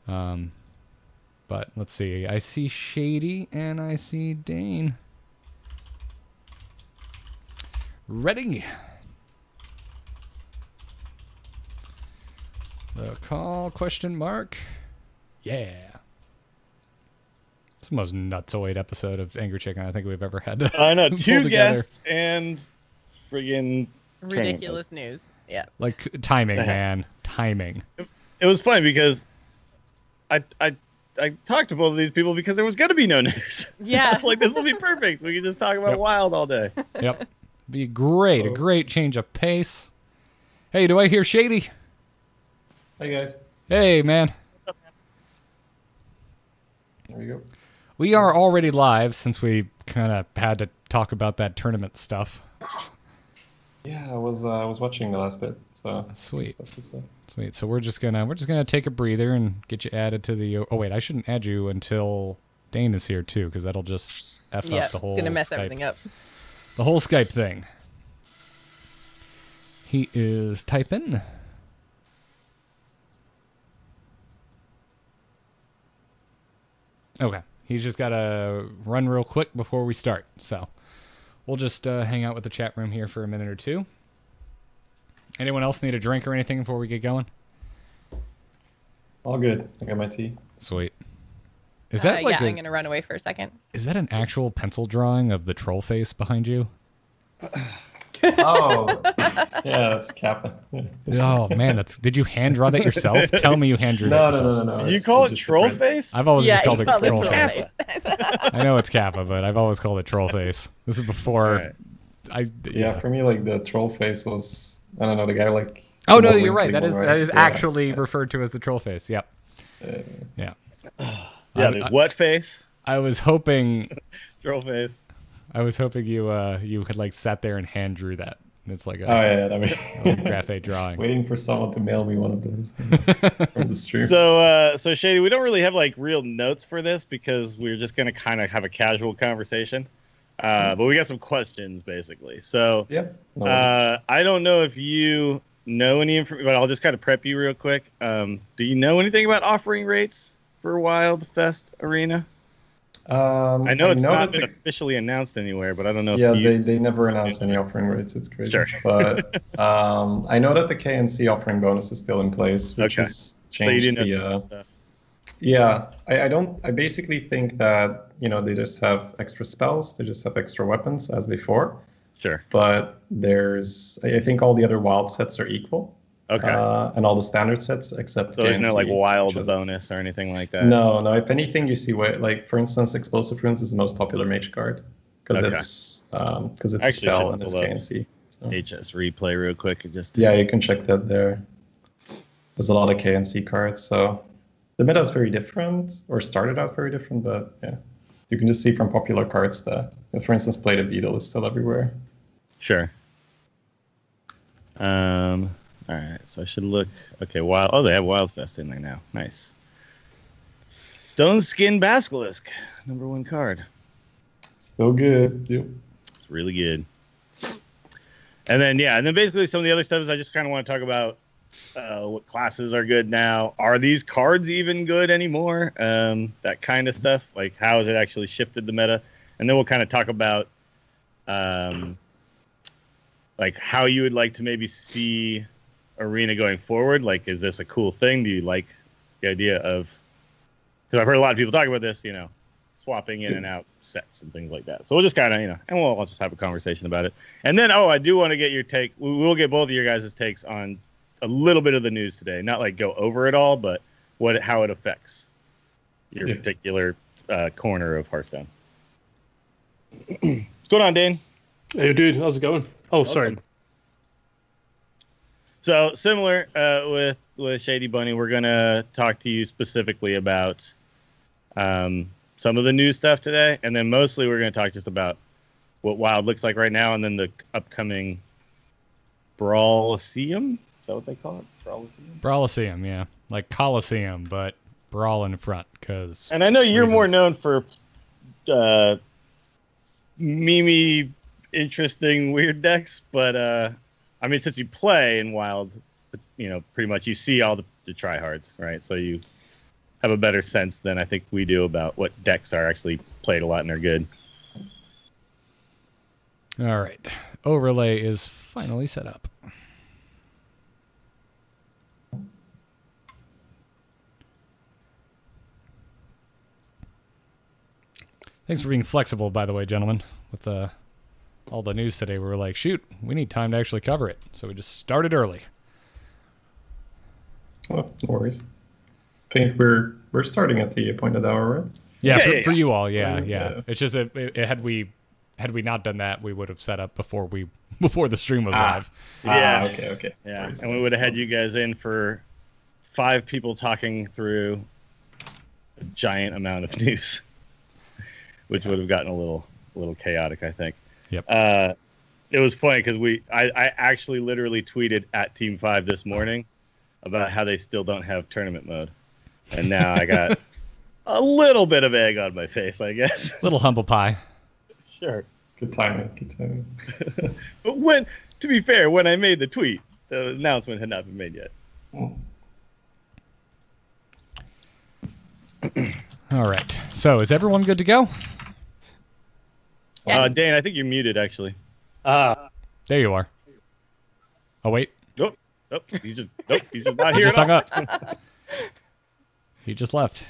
But let's see. I see Shady and I see Dane. Ready? The call ? Yeah. It's the most nutsoid episode of Angry Chicken I think we've ever had. I know, 2 guests and friggin' ridiculous news. Yeah. Timing, man. Timing. It was funny because I talked to both of these people because there was going to be no news. Yeah. I was like, this will be perfect. We can just talk about Wild all day. Yep. Be great. A great change of pace. Hey, do I hear Shady? Hey, guys. Hey, man. There we go. We are already live since we kind of had to talk about that tournament stuff. Yeah, I was watching the last bit. So sweet. Stuff to say. Sweet. So we're just gonna take a breather and get you added to the. Oh wait, I shouldn't add you until Dane is here too, because that'll just f up the whole. It's gonna mess Skype, everything up. The whole Skype thing. He is typing. Okay. He's just got to run real quick before we start. So we'll just hang out with the chat room here for a minute or two. Anyone else need a drink or anything before we get going? All good. I got my tea. Sweet. Is that like I'm going to run away for a second. Is that an actual pencil drawing of the troll face behind you? Oh, yeah, that's Kappa. Oh man, did you hand draw that yourself? Tell me you hand drew that yourself. No. You call it troll face? I've always just called it troll face. face. I know it's Kappa, but I've always called it troll face. This is before Yeah, for me, like the troll face was, I don't know, the guy like. Oh no, you're right. That is actually referred to as the troll face. Yep. Yeah. Yeah, there's what face? I was hoping. Troll face. I was hoping you had like sat there and hand drew that. It's like a like a graph A drawing. Waiting for someone to mail me one of those from the stream. So Shady, we don't really have like real notes for this because we're just gonna kind of have a casual conversation. But we got some questions basically. So I don't know if you know any information, but I'll just kind of prep you real quick. Do you know anything about offering rates for Wild Fest Arena? I know it's not been officially announced anywhere, but I don't know. Yeah, they never announced any offering rates. It's crazy. Sure. But I know that the KNC offering bonus is still in place, which has changed stuff. Yeah, I basically think that they just have extra spells, they just have extra weapons as before. Sure. But I think all the other wild sets are equal. Okay. And all the standard sets except. So there's no like wild bonus or anything like that. No. If anything, you see like for instance, explosive runes is the most popular mage card because it's a spell and it's KNC. So. HS replay real quick and just. Yeah, you can check that there. There's a lot of KNC cards, so the meta is very different, or started out very different, but yeah, you can just see from popular cards that, for instance, Play the Beetle is still everywhere. Sure. All right, so I should look. Okay, wild. Oh, they have Wildfest in there now. Nice. Stone Skin Basilisk, #1 card. Still good. Yep. It's really good. And then basically some of the other stuff is I just kind of want to talk about what classes are good now. Are these cards even good anymore? That kind of stuff. Like how has it actually shifted the meta? And then we'll kind of talk about like how you would like to maybe see Arena going forward. Like, is this a cool thing? Do you like the idea of, because I've heard a lot of people talk about this, swapping in and out sets and things like that. So we'll just kind of, and we'll just have a conversation about it. And then, I do want to get your take. We will get both of your guys' takes on a little bit of the news today. Not like go over it all, but how it affects your particular corner of Hearthstone. What's going on, Dane? Hey, dude, how's it going? Oh, sorry. So similar with ShadyBunny, we're gonna talk to you specifically about some of the new stuff today, and then mostly we're gonna talk just about what Wild looks like right now, and then the upcoming Brawliseum. Is that what they call it? Brawliseum, yeah, like Coliseum, but brawl in front. And I know you're more known for memey, interesting, weird decks, but I mean, since you play in Wild, pretty much you see all the tryhards, right? So you have a better sense than I think we do about what decks are actually played a lot and are good. All right. Overlay is finally set up. Thanks for being flexible, by the way, gentlemen, with all the news today. We were like, shoot, we need time to actually cover it. So we just started early. Oh, no worries. I think we're starting at the appointed hour, right? Yeah, for you all, yeah. It's just had we not done that, we would have set up before the stream was live. Yeah. Okay. Yeah, and we would have had you guys in for 5 people talking through a giant amount of news, which would have gotten a little chaotic, I think. Yep. It was funny because I actually literally tweeted at Team 5 this morning about how they still don't have tournament mode. And now I got a little bit of egg on my face, I guess. Little humble pie. Sure. Good timing. But to be fair, when I made the tweet, the announcement had not been made yet. All right. So is everyone good to go? Dane, I think you're muted, actually. There you are. Oh, wait. Nope. He's just not here. He just hung up. He just left.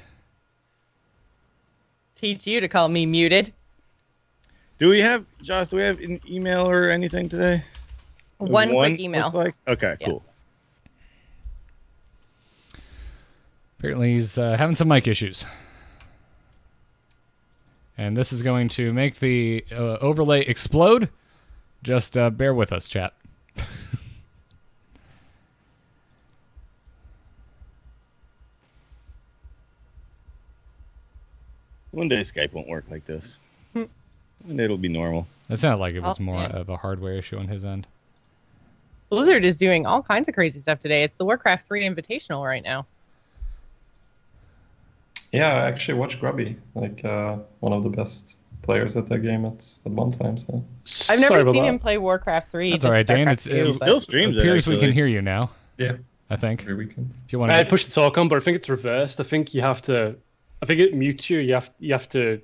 Teach you to call me muted. Josh, do we have an email or anything today? One quick email. Looks like? Okay, yeah. Cool. Apparently he's having some mic issues. And this is going to make the overlay explode. Just bear with us, chat. One day Skype won't work like this. One day it'll be normal. It sounded like it was more of a hardware issue on his end. Blizzard is doing all kinds of crazy stuff today. It's the Warcraft 3 Invitational right now. Yeah, I actually watched Grubby, like one of the best players at that game at one time. So I've never seen him play Warcraft 3. That's all right, Dan. It still streams. It appears we can hear you now. Yeah, I think. Maybe we can. If you want I pushed the talk on, but I think it's reversed. I think it mutes you. You have to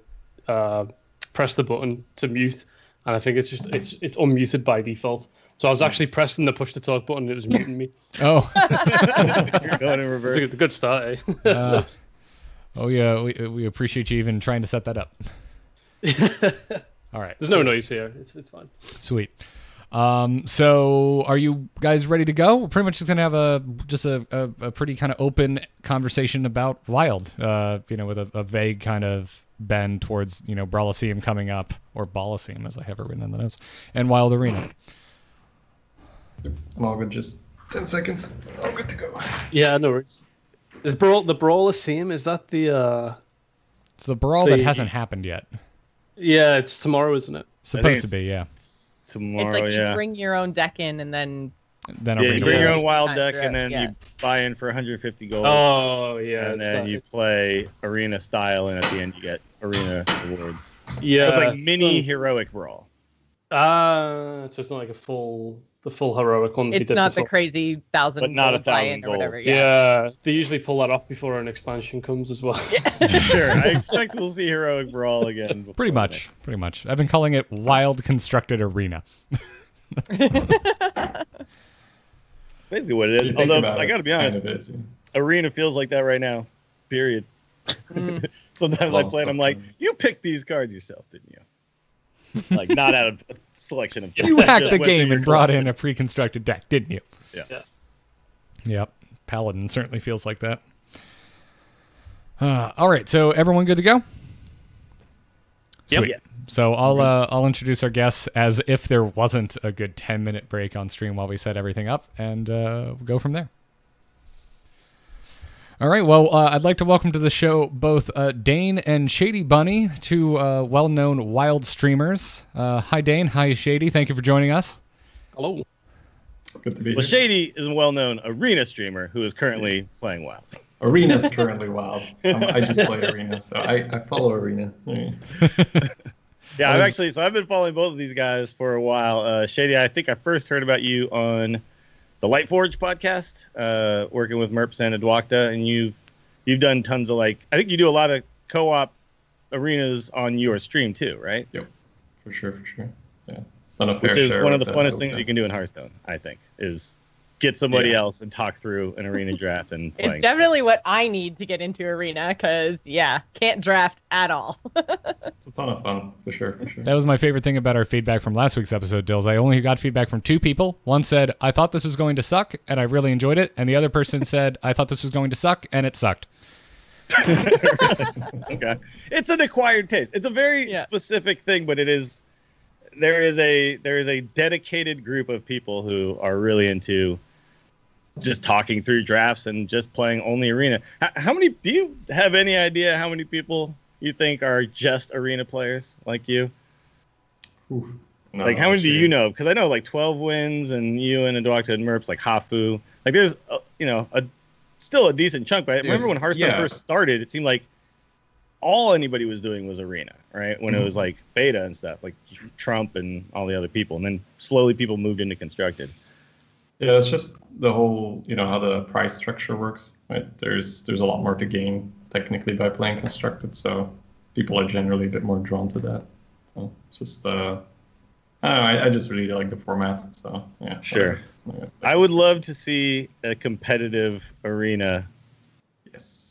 press the button to mute, and I think it's unmuted by default. So I was actually pressing the push to talk button, and it was muting me. Oh. You're going in reverse. It's a good start, eh? Oh yeah, we appreciate you even trying to set that up. All right. There's no noise here. It's fine. Sweet. So are you guys ready to go? We're pretty much just gonna have a pretty kind of open conversation about Wild. With a vague kind of bend towards Brawliseum coming up, or Ballasium as I have it written in the notes, and Wild Arena. I'm all good. Just 10 seconds. I'm good to go. Yeah, no worries. Is the Brawliseum? Is that the? It's the brawl that hasn't happened yet. Yeah, it's tomorrow, isn't it? Supposed to be, yeah. Tomorrow, it's like you bring your own deck in, and then you bring your own wild deck, and then you buy in for 150 gold. Oh yeah, and then you play arena style, and at the end you get arena rewards. Yeah, so it's like mini heroic brawl. So it's not like the full heroic one. It's not the crazy 1,000, but not 1,000 or whatever. Yeah, they usually pull that off before an expansion comes as well. Yeah. Sure, I expect we'll see heroic brawl again. Pretty much. I've been calling it Wild Constructed Arena. It's basically what it is. Although I got to be honest, arena feels like that right now. Period. Sometimes I play it, I'm like, you picked these cards yourself, didn't you? Like, not out of a selection of... You hacked the game and brought in a pre-constructed deck, didn't you? Yeah. Yep. Paladin certainly feels like that. All right, so everyone good to go? Yep. Sweet. So I'll introduce our guests as if there wasn't a good 10-minute break on stream while we set everything up, and we'll go from there. All right, well, I'd like to welcome to the show both Dane and ShadyBunny, two well-known Wild streamers. Hi, Dane. Hi, Shady. Thank you for joining us. Hello. Good to be here. Shady is a well-known arena streamer who is currently playing Wild. Arena's currently Wild. I just play Arena, so I follow Arena. Yeah, I've been following both of these guys for a while. Shady, I think I first heard about you on the Lightforge podcast, working with Merps and Adwakta, and you've done tons of I think you do a lot of co-op arenas on your stream too, right? Yep, for sure. Yeah, which is one of the funnest things you can do in Hearthstone, I think, is get somebody else and talk through an arena draft and playing. It's definitely what I need to get into arena because can't draft at all. It's a ton of fun, for sure. That was my favorite thing about our feedback from last week's episode, Dills. I only got feedback from two people. One said, I thought this was going to suck, and I really enjoyed it. And the other person said, I thought this was going to suck, and it sucked. Okay. It's an acquired taste. It's a very specific thing, but there is a dedicated group of people who are really into just talking through drafts and just playing only arena. How many? Do you have any idea how many people you think are just arena players like you? Ooh, no, like how many do you know? Because I know like 12 Wins and you and Adwakta and Merps, like Hafu. Like there's still a decent chunk. But I remember when Hearthstone first started, it seemed like all anybody was doing was arena, right? When it was like beta and stuff, like Trump and all the other people, and then slowly people moved into constructed. Yeah, it's just the whole, how the price structure works, right? There's a lot more to gain technically by playing constructed, so people are generally a bit more drawn to that. So it's just, I don't know, I just really like the format, so yeah. Sure. I would love to see a competitive arena. Yes.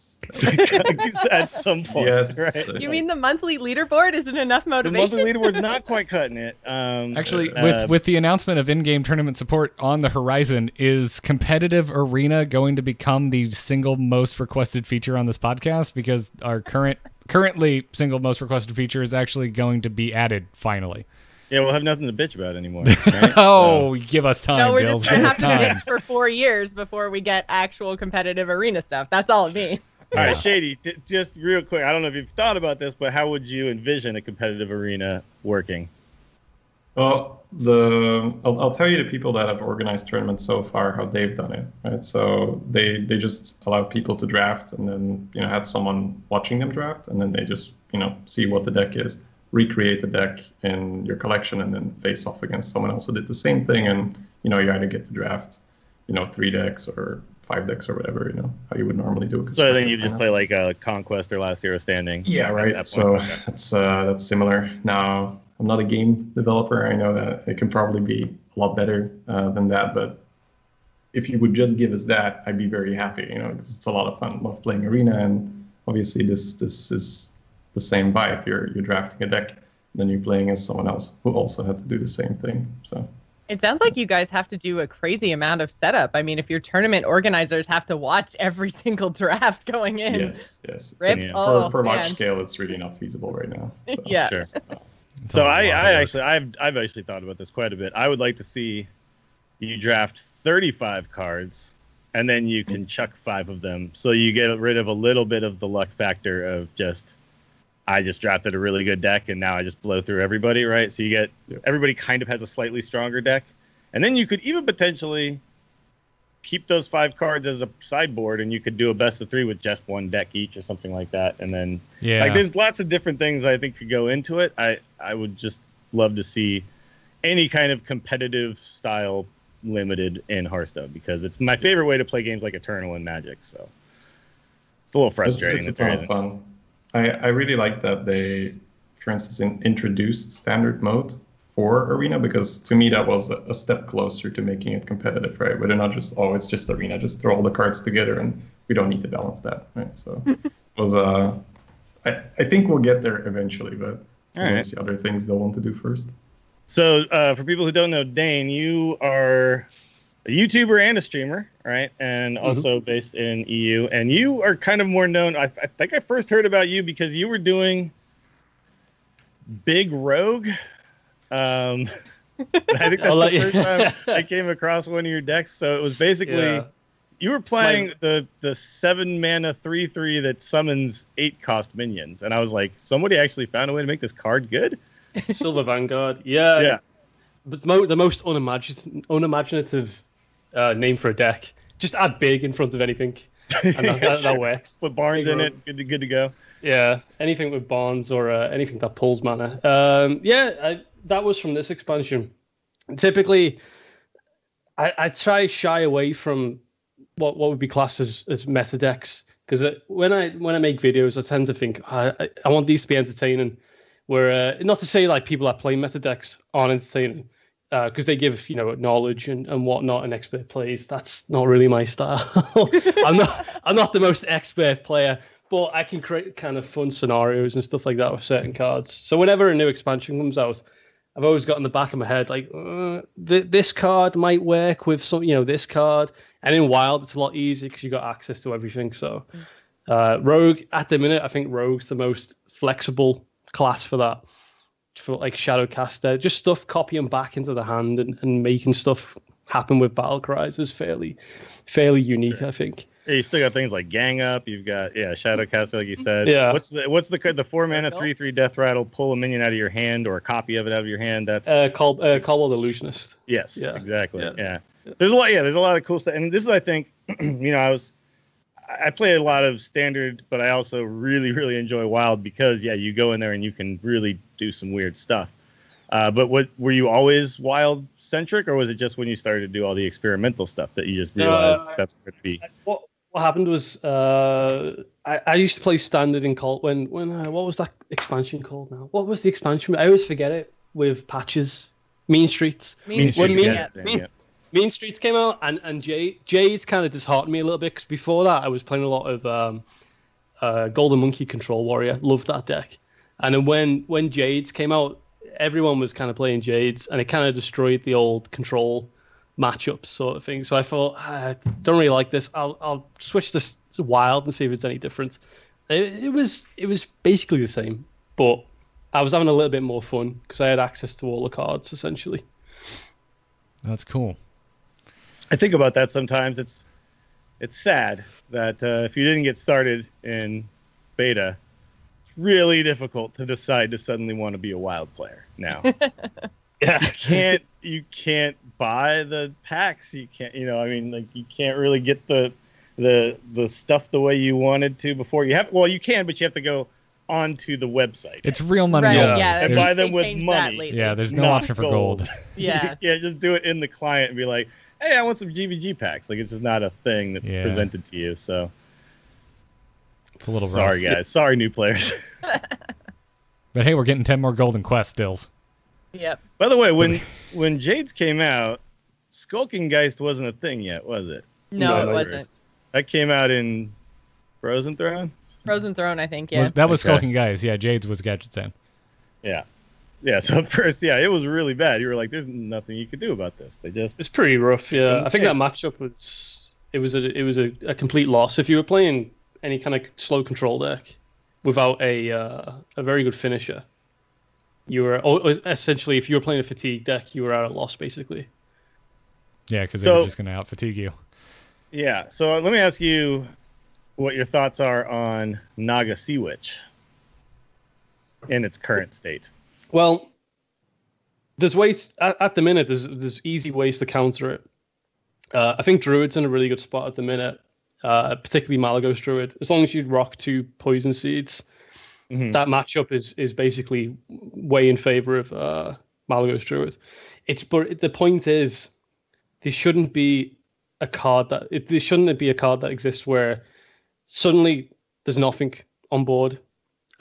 At some point, yes. Right? You mean the monthly leaderboard isn't enough motivation? The monthly leaderboard's not quite cutting it. Actually, with the announcement of in-game tournament support on the horizon, is competitive arena going to become the single most requested feature on this podcast? Because our currently single most requested feature is actually going to be added finally. Yeah, we'll have nothing to bitch about anymore. Right? Give us time, no, we're Dills. just going to have to bitch for 4 years before we get actual competitive arena stuff. That's all it means. All right, Shady, just real quick. I don't know if you've thought about this, but how would you envision a competitive arena working? Well, I'll tell you the people that have organized tournaments so far how they've done it. Right, so they just allow people to draft, and then had someone watching them draft, and then they just see what the deck is, recreate the deck in your collection, and then face off against someone else who did the same thing, and you either get to draft 3 decks or 5 decks or whatever, how you would normally do it. So then you just play like a Conquest or Last Hero Standing. Yeah, right. So that's similar. Now, I'm not a game developer. I know that it can probably be a lot better than that, but if you would just give us that, I'd be very happy, because it's a lot of fun. I love playing Arena, and obviously this is the same vibe. You're drafting a deck, and then you're playing as someone else who also had to do the same thing. So it sounds like you guys have to do a crazy amount of setup. I mean, if your tournament organizers have to watch every single draft going in. Yes. Rip. Yeah. Oh, for large scale, it's really not feasible right now. So. Yeah. Sure. So I've actually thought about this quite a bit. I would like to see you draft 35 cards, and then you can chuck 5 of them, so you get rid of a little bit of the luck factor of I just drafted a really good deck, and now I just blow through everybody, right? So you get everybody kind of has a slightly stronger deck, and then you could even potentially keep those 5 cards as a sideboard, and you could do a best of 3 with just 1 deck each or something like that. And then there's lots of different things I think could go into it. I would just love to see any kind of competitive style limited in Hearthstone, because it's my favorite way to play games like Eternal and Magic. So it's a little frustrating. It's a ton of fun. I really like that they, for instance, introduced standard mode for Arena, because to me that was a step closer to making it competitive, right? Where they're not just, it's just Arena, just throw all the cards together and we don't need to balance that, right? So it was I think we'll get there eventually, but there's other things they'll want to do first. So for people who don't know, Dane, you are a YouTuber and a streamer, right? And also based in EU. And you are kind of more known. I think I first heard about you because you were doing Big Rogue. I think that's the first time I came across one of your decks. So it was basically you were playing the 7-mana 3/3 that summons 8-cost minions. And I was like, somebody actually found a way to make this card good? Silver Vanguard. Yeah. But the most unimaginative name for a deck. Just add big in front of anything, and that works. Put Barnes in it, good to go. Yeah, anything with Barnes or anything that pulls mana. That was from this expansion. Typically, I try shy away from what would be classed as meta decks, because when I make videos, I tend to think I want these to be entertaining. Where not to say like people that play meta decks aren't entertaining. Because they give knowledge and whatnot and expert plays. That's not really my style. I'm not the most expert player, but I can create kind of fun scenarios and stuff like that with certain cards. So whenever a new expansion comes out, I've always got in the back of my head like this card might work with some this card. And in Wild it's a lot easier because you got access to everything. So Rogue at the minute, I think Rogue's the most flexible class for that. For like Shadowcaster, just stuff copying back into the hand and making stuff happen with battle cries is fairly unique, I think. Yeah, you still got things like Gang Up. You've got Shadowcaster, like you said. Yeah. What's the 4-mana 3/3 Death Rattle? Pull a minion out of your hand or a copy of it out of your hand. That's Cobalt Illusionist. Yes, exactly. Yeah. There's a lot. Yeah, there's a lot of cool stuff. And this is, I think, I play a lot of Standard, but I also really, really enjoy Wild because you go in there and you can really do some weird stuff. But were you always Wild centric, or was it just when you started to do all the experimental stuff that you just realized that's where to be? What happened was I used to play Standard in Cult when what was that expansion called now? What was the expansion? I always forget it with patches. Mean Streets. Mean Streets came out, and Jade's kind of disheartened me a little bit because before that I was playing a lot of Golden Monkey Control Warrior. Loved that deck, and then when Jade's came out, everyone was kind of playing Jades, and it kind of destroyed the old control matchups sort of thing. So I thought, I don't really like this. I'll switch this to Wild and see if it's any different. It was basically the same, but I was having a little bit more fun because I had access to all the cards essentially. That's cool. I think about that sometimes. It's sad that if you didn't get started in beta, it's really difficult to decide to suddenly want to be a Wild player now. You can't buy the packs. You can't, you can't really get the stuff the way you wanted to before. You can, but you have to go onto the website. It's real money. Right, and buy them with money. Yeah, there's no option for gold. Yeah. You can't just do it in the client and be like, hey, I want some GVG packs. Like, it's just not a thing that's presented to you. So it's a little rough. Sorry, guys. Sorry, new players. But hey, we're getting 10 more Golden Quest stills. Yep. By the way, when Jades came out, Skulking Geist wasn't a thing yet, was it? No, it wasn't. That came out in Frozen Throne? Frozen Throne, I think, yeah. That was Skulking Geist. Yeah, Jades was Gadgetzan. Yeah. Yeah, so at first, it was really bad. You were like, there's nothing you could do about this. It's pretty rough, yeah. I think that matchup was a complete loss. If you were playing any kind of slow control deck without a very good finisher, you were essentially, if you were playing a fatigue deck, you were at a loss basically. Yeah, because they were just going to out fatigue you. Yeah, so let me ask you what your thoughts are on Naga Sea Witch in its current state. Well, there's ways at the minute. There's easy ways to counter it. I think Druid's in a really good spot at the minute, particularly Malagos Druid. As long as you rock 2 Poison Seeds, that matchup is basically way in favor of Malagos Druid. But the point is, there shouldn't be a card that exists where suddenly there's nothing on board,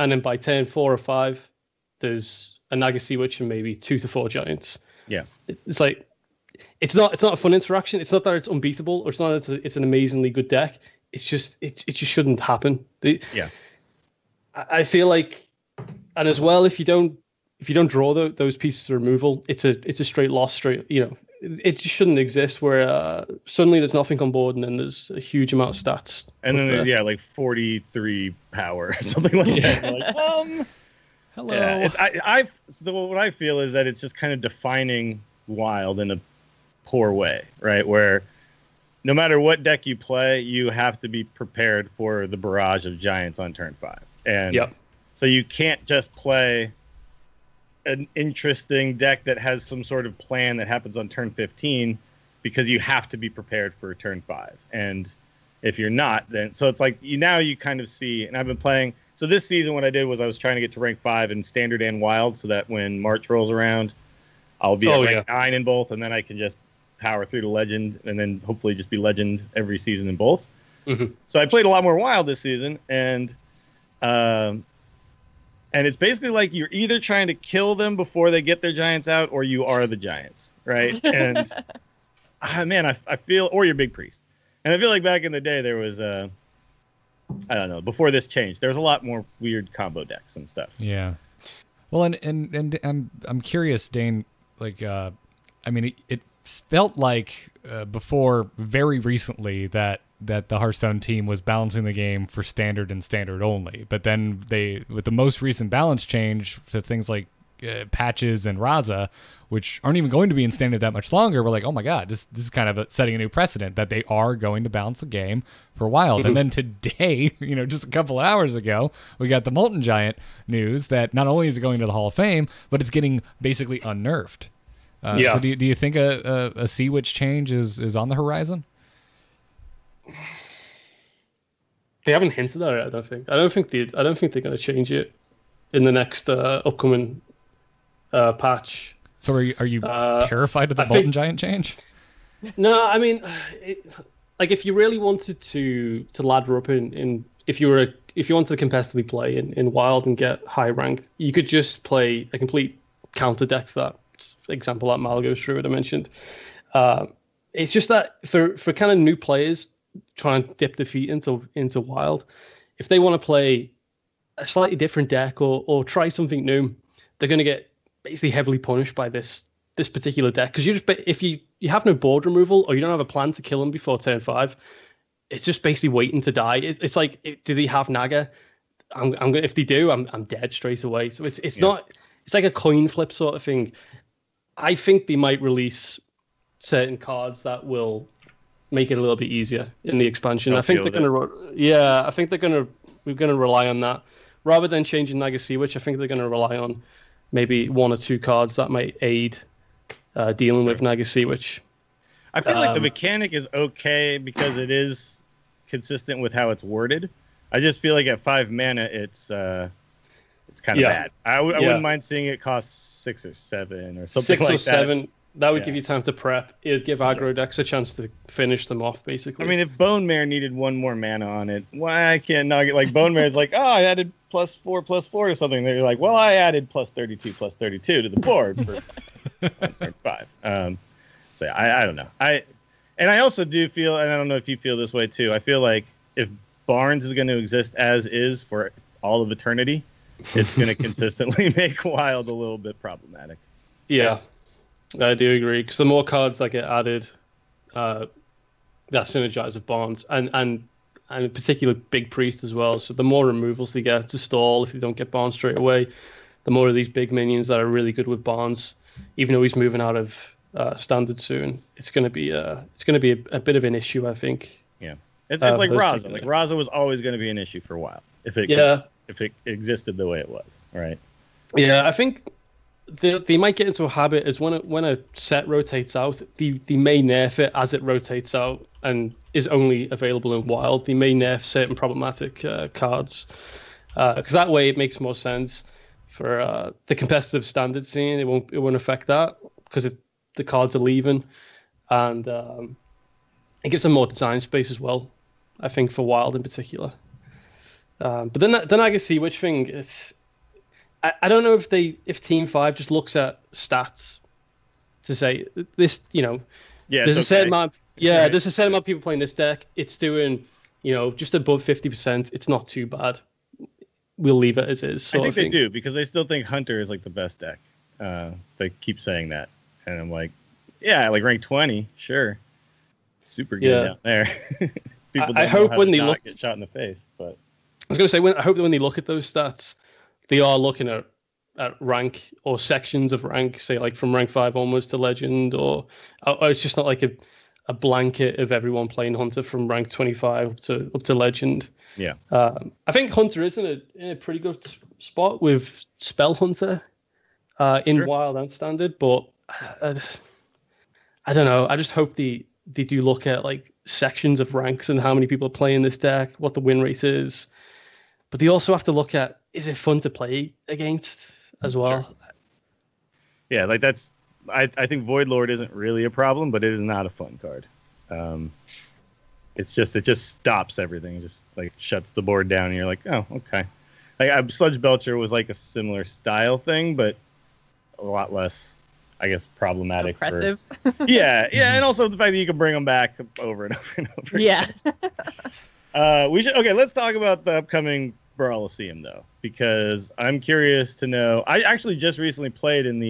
and then by turn 4 or 5, there's a Naga Sea Witch and maybe 2 to 4 giants. Yeah, it's like it's not a fun interaction. It's not that it's unbeatable, or it's not that it's an amazingly good deck. It's just it just shouldn't happen. I feel like, and as well, if you don't draw those pieces of removal, it's a straight loss. It just shouldn't exist where suddenly there's nothing on board and then there's a huge amount of stats. And then there's like 43 power or something like that. Like, hello. Yeah, what I feel is that it's just kind of defining Wild in a poor way, right? Where no matter what deck you play, you have to be prepared for the barrage of giants on turn 5. And so you can't just play an interesting deck that has some sort of plan that happens on turn 15 because you have to be prepared for turn 5. And if you're not, then so it's like you kind of see, and I've been playing. So this season, what I did was I was trying to get to rank 5 in Standard and Wild, so that when March rolls around, I'll be at rank 9 in both, and then I can just power through to Legend, and then hopefully just be Legend every season in both. So I played a lot more Wild this season, and it's basically like you're either trying to kill them before they get their giants out, or you are the giants, right? And I feel, or you're Big Priest. And I feel like back in the day there was I don't know, before this changed, there was a lot more weird combo decks and stuff. Yeah. Well, and I'm curious, Dane. Like, it felt like before very recently that the Hearthstone team was balancing the game for Standard and Standard only. But then with the most recent balance change to things like patches and Raza, which aren't even going to be in standard that much longer, we're like, oh my god, this is kind of setting a new precedent that they are going to balance the game for Wild. And then today, just a couple hours ago, we got the Molten Giant news that not only is it going to the Hall of Fame, but it's getting basically unnerved. So do you think a Sea Witch change is on the horizon? They haven't hinted at it. I don't think they're going to change it in the next upcoming patch. So are you terrified of the Molten Giant change? No, I mean, if you really wanted to ladder up if you wanted to competitively play in Wild and get high ranked, you could just play a complete counter deck to that. For example, that Malagos Druid I mentioned. It's just that for kind of new players trying to dip their feet into Wild, if they want to play a slightly different deck or try something new, they're going to get basically heavily punished by this particular deck, because if you have no board removal or you don't have a plan to kill them before turn 5, it's just basically waiting to die. It's like, do they have Naga? If they do, I'm dead straight away. So it's not. It's like a coin flip sort of thing. I think they might release certain cards that will make it a little bit easier in the expansion. I think they're going to. We're going to rely on that rather than changing Naga Sea Witch. I think they're going to rely on maybe 1 or 2 cards that might aid dealing with Naga Sea Witch. I feel like the mechanic is okay because it is consistent with how it's worded. I just feel like at 5 mana, it's kind of bad. I wouldn't mind seeing it cost 6 or 7 or something 6 like or that. 7. That would give you time to prep. It would give aggro decks a chance to finish them off, basically. I mean, if Bone Mare needed 1 more mana on it, why can't Naga... Like, Bone Mare is like, oh, I added +4/+4 or something. They're like, well, I added +32/+32 to the board for turn 5. So I don't know. I also do feel, and I don't know if you feel this way too, I feel like if Barnes is going to exist as is for all of eternity, it's going to consistently make Wild a little bit problematic. Yeah, I do agree, because the more cards that get added, that synergize with Barnes, and in particular Big Priest as well. So the more removals they get to stall if you don't get Barnes straight away, the more of these big minions that are really good with Barnes, even though he's moving out of standard soon, it's going to be a bit of an issue, I think. Yeah, it's like Raza. Like Raza was always going to be an issue for a while if it existed the way it was, right? Yeah, I think they might get into a habit as when a set rotates out, they may nerf it as it rotates out and is only available in Wild. They may nerf certain problematic cards, because that way it makes more sense for the competitive standard scene. It won't affect that because the cards are leaving, and it gives them more design space as well, I think, for Wild in particular. But then I can see which thing it's. I don't know if Team 5 just looks at stats to say this, there's a certain amount. Yeah, there's a certain amount of people playing this deck. It's doing, just above 50%. It's not too bad. We'll leave it as is. I think they do, because they still think Hunter is like the best deck. They keep saying that, and I'm like, yeah, like rank 20, sure, super good down there. People don't know how to get shot in the face, but I was going to say, I hope that when they look at those stats, they are looking at rank or sections of rank, say like from rank 5 onwards to legend, or it's just not like a blanket of everyone playing Hunter from rank 25 up to legend. Yeah. I think Hunter is in a pretty good spot with Spell Hunter in Wild and Standard, but I don't know. I just hope they do look at like sections of ranks and how many people are playing this deck, what the win rate is. But they also have to look at, is it fun to play against as well? Sure. Yeah, like that's. I think Void Lord isn't really a problem, but it is not a fun card. It just stops everything. It just like shuts the board down, and you're like, oh, okay. Like Sludge Belcher was like a similar style thing, but a lot less, I guess, problematic. Oppressive. Yeah, and also the fact that you can bring them back over and over and over. Yeah. Let's talk about the upcoming Brawliseum though, because I'm curious to know. I actually just recently played in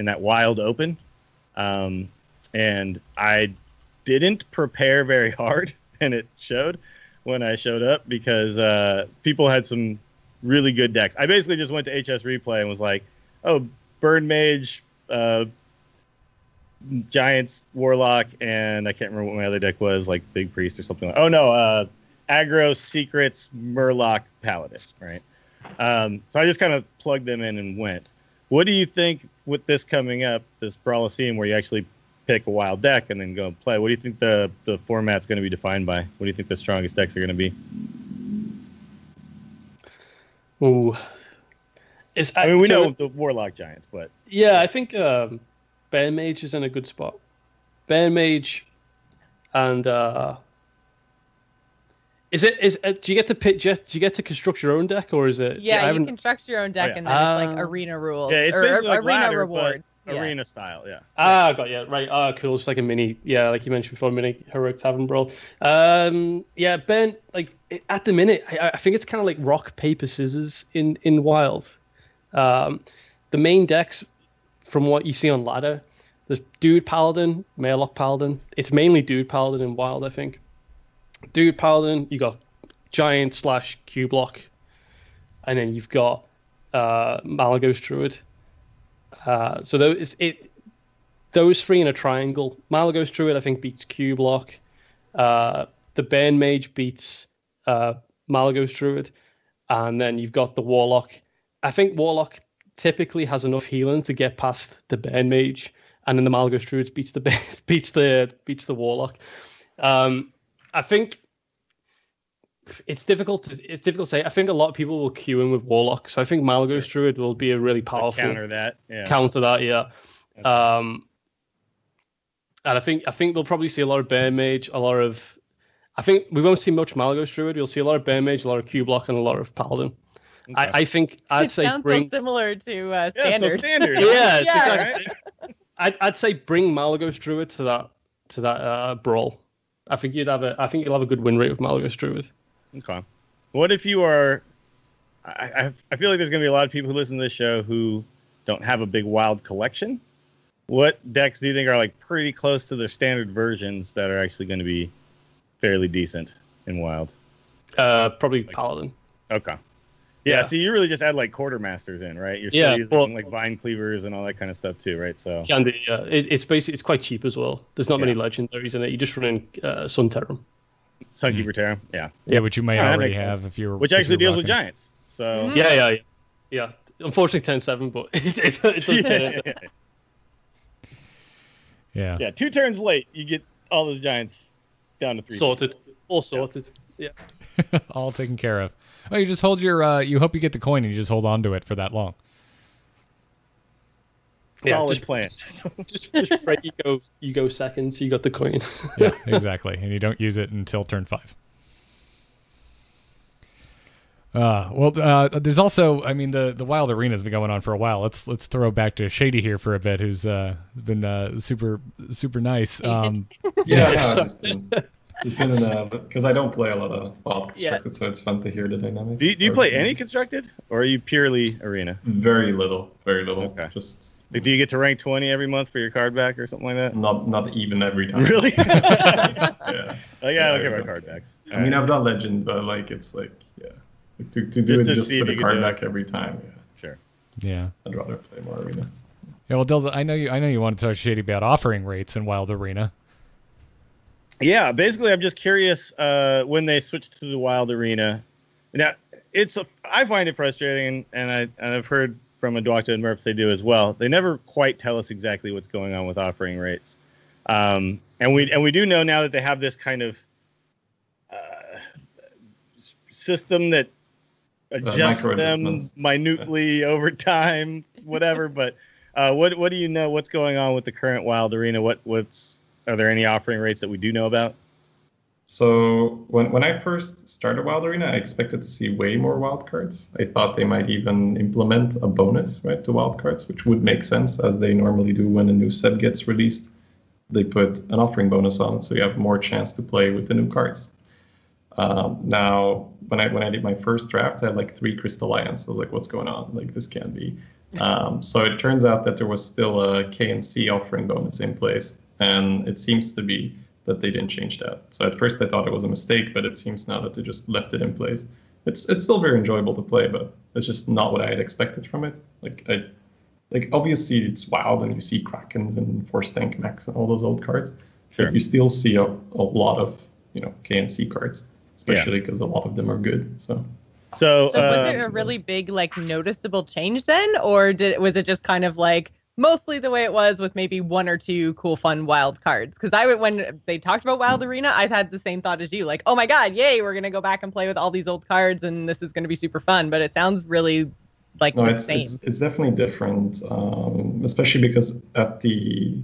that Wild Open, and I didn't prepare very hard, and it showed when I showed up, because people had some really good decks. I basically just went to HS Replay and was like, Burn Mage, Giants, Warlock, and I can't remember what my other deck was, like Big Priest or something like. Oh no, Aggro, Secrets, Murloc, Paladin, right? So I just kind of plugged them in and went. What do you think with this coming up, this Brawlocene, where you actually pick a wild deck and then go and play? What do you think the format's going to be defined by? What do you think the strongest decks are going to be? Ooh. I mean, we know the Warlock Giants, but... Yeah, I think Bear Mage is in a good spot. Bear Mage and... do you get to pick? Do you get to construct your own deck, or is it? Yeah, you construct your own deck, and then it's like arena rules. Yeah, it's basically like arena ladder, rewards. Arena style. Yeah. Got you right. Cool. It's like a mini. Yeah, like you mentioned before, mini heroic tavern brawl. Yeah, Ben. Like at the minute, I think it's kind of like rock paper scissors in Wild. The main decks, from what you see on ladder, there's Dude Paladin, Maillock Paladin. It's mainly Dude Paladin in Wild, I think. Dude Paladin, you got Giant / Q Block, and then you've got Malagos Druid. So those three in a triangle. Malagos Druid, I think, beats Q Block. The Burn Mage beats Malagos Druid, and then you've got the Warlock. I think Warlock typically has enough healing to get past the Burn Mage, and then the Malagos Druid beats the Warlock. I think it's difficult to say. I think a lot of people will queue in with Warlock, so I think Malagos Druid will be a really powerful counter that. Yeah. Okay. And I think they'll probably see a lot of Bear Mage, I think we won't see much Malagos Druid. You'll see a lot of Bear Mage, a lot of Q Block, and a lot of Paladin. Okay. I think I'd say sounds so similar to Standard. Yeah, so Standard. Yeah, it's exactly. Right? I'd say bring Malagos Druid to that brawl. I think you'll have a good win rate with Malagos Druid. Okay. What if you are? I feel like there's going to be a lot of people who listen to this show who don't have a big Wild collection. What decks do you think are like pretty close to their standard versions that are actually going to be fairly decent in Wild? Probably Paladin. Okay. Yeah, so you really just add like Quartermasters in, right? You're still using like Vine Cleavers and all that kind of stuff too, right? So can do, it's basically it's quite cheap as well. There's not many legendaries in it. You just run in Sun Terrum. Sunkeeper Terrum, yeah, which you might already have if you're. Which actually deals with giants. So yeah. Unfortunately, 10-7, but it does hit it. Yeah. 2 turns late, you get all those giants down to 3. Sorted. All sorted. Yeah. All taken care of. Oh, you just hold your. You hope you get the coin and you just hold on to it for that long. Solid plan. Just pray you go second, so you got the coin. Yeah, exactly, and you don't use it until turn 5. There's also, I mean, the Wild Arena has been going on for a while. Let's throw back to Shady here for a bit, who's been super nice. It's been in because I don't play a lot of Wild Constructed, so it's fun to hear the dynamic. Do you play any Constructed, or are you purely Arena? Very little. Okay. Just. Do you get to rank 20 every month for your card back or something like that? Not even every time. Really? Yeah. I don't care about card backs. I mean, I've done Legend, but it's to do just it to just see for if the card back every time. Yeah. Sure. Yeah. I'd rather play more Arena. Yeah, well, Dills, I know you want to talk Shady about offering rates in Wild Arena. Yeah, basically, I'm just curious when they switched to the Wild Arena. Now, I find it frustrating, and I've heard from Adwakta and Merps they do as well. They never quite tell us exactly what's going on with offering rates, and we do know now that they have this kind of system that adjusts them minutely over time, whatever. But what do you know? What's going on with the current Wild Arena? Are there any offering rates that we do know about? So when I first started Wild Arena, I expected to see way more wild cards. I thought they might even implement a bonus, right, to wild cards, which would make sense, as they normally do when a new set gets released. They put an offering bonus on it, so you have more chance to play with the new cards. Now, when I did my first draft, I had like 3 Crystal Lions. I was like, what's going on? Like, this can't be. So it turns out that there was still a K&C offering bonus in place, and it seems to be that they didn't change that. So at first I thought it was a mistake, but it seems now that they just left it in place. It's still very enjoyable to play, but it's just not what I had expected from it. Like like obviously it's wild and you see Krakens and Force Tank Max and all those old cards. Sure. But you still see a lot of, K and C cards, especially because a lot of them are good. So was it a really big, like, noticeable change then? Or was it just kind of like mostly the way it was with maybe one or two cool, fun, wild cards? Because when they talked about Wild Arena, I had the same thought as you. Like, oh my God, yay, we're going to go back and play with all these old cards and this is going to be super fun. But it sounds really like the same. It's definitely different, especially because at the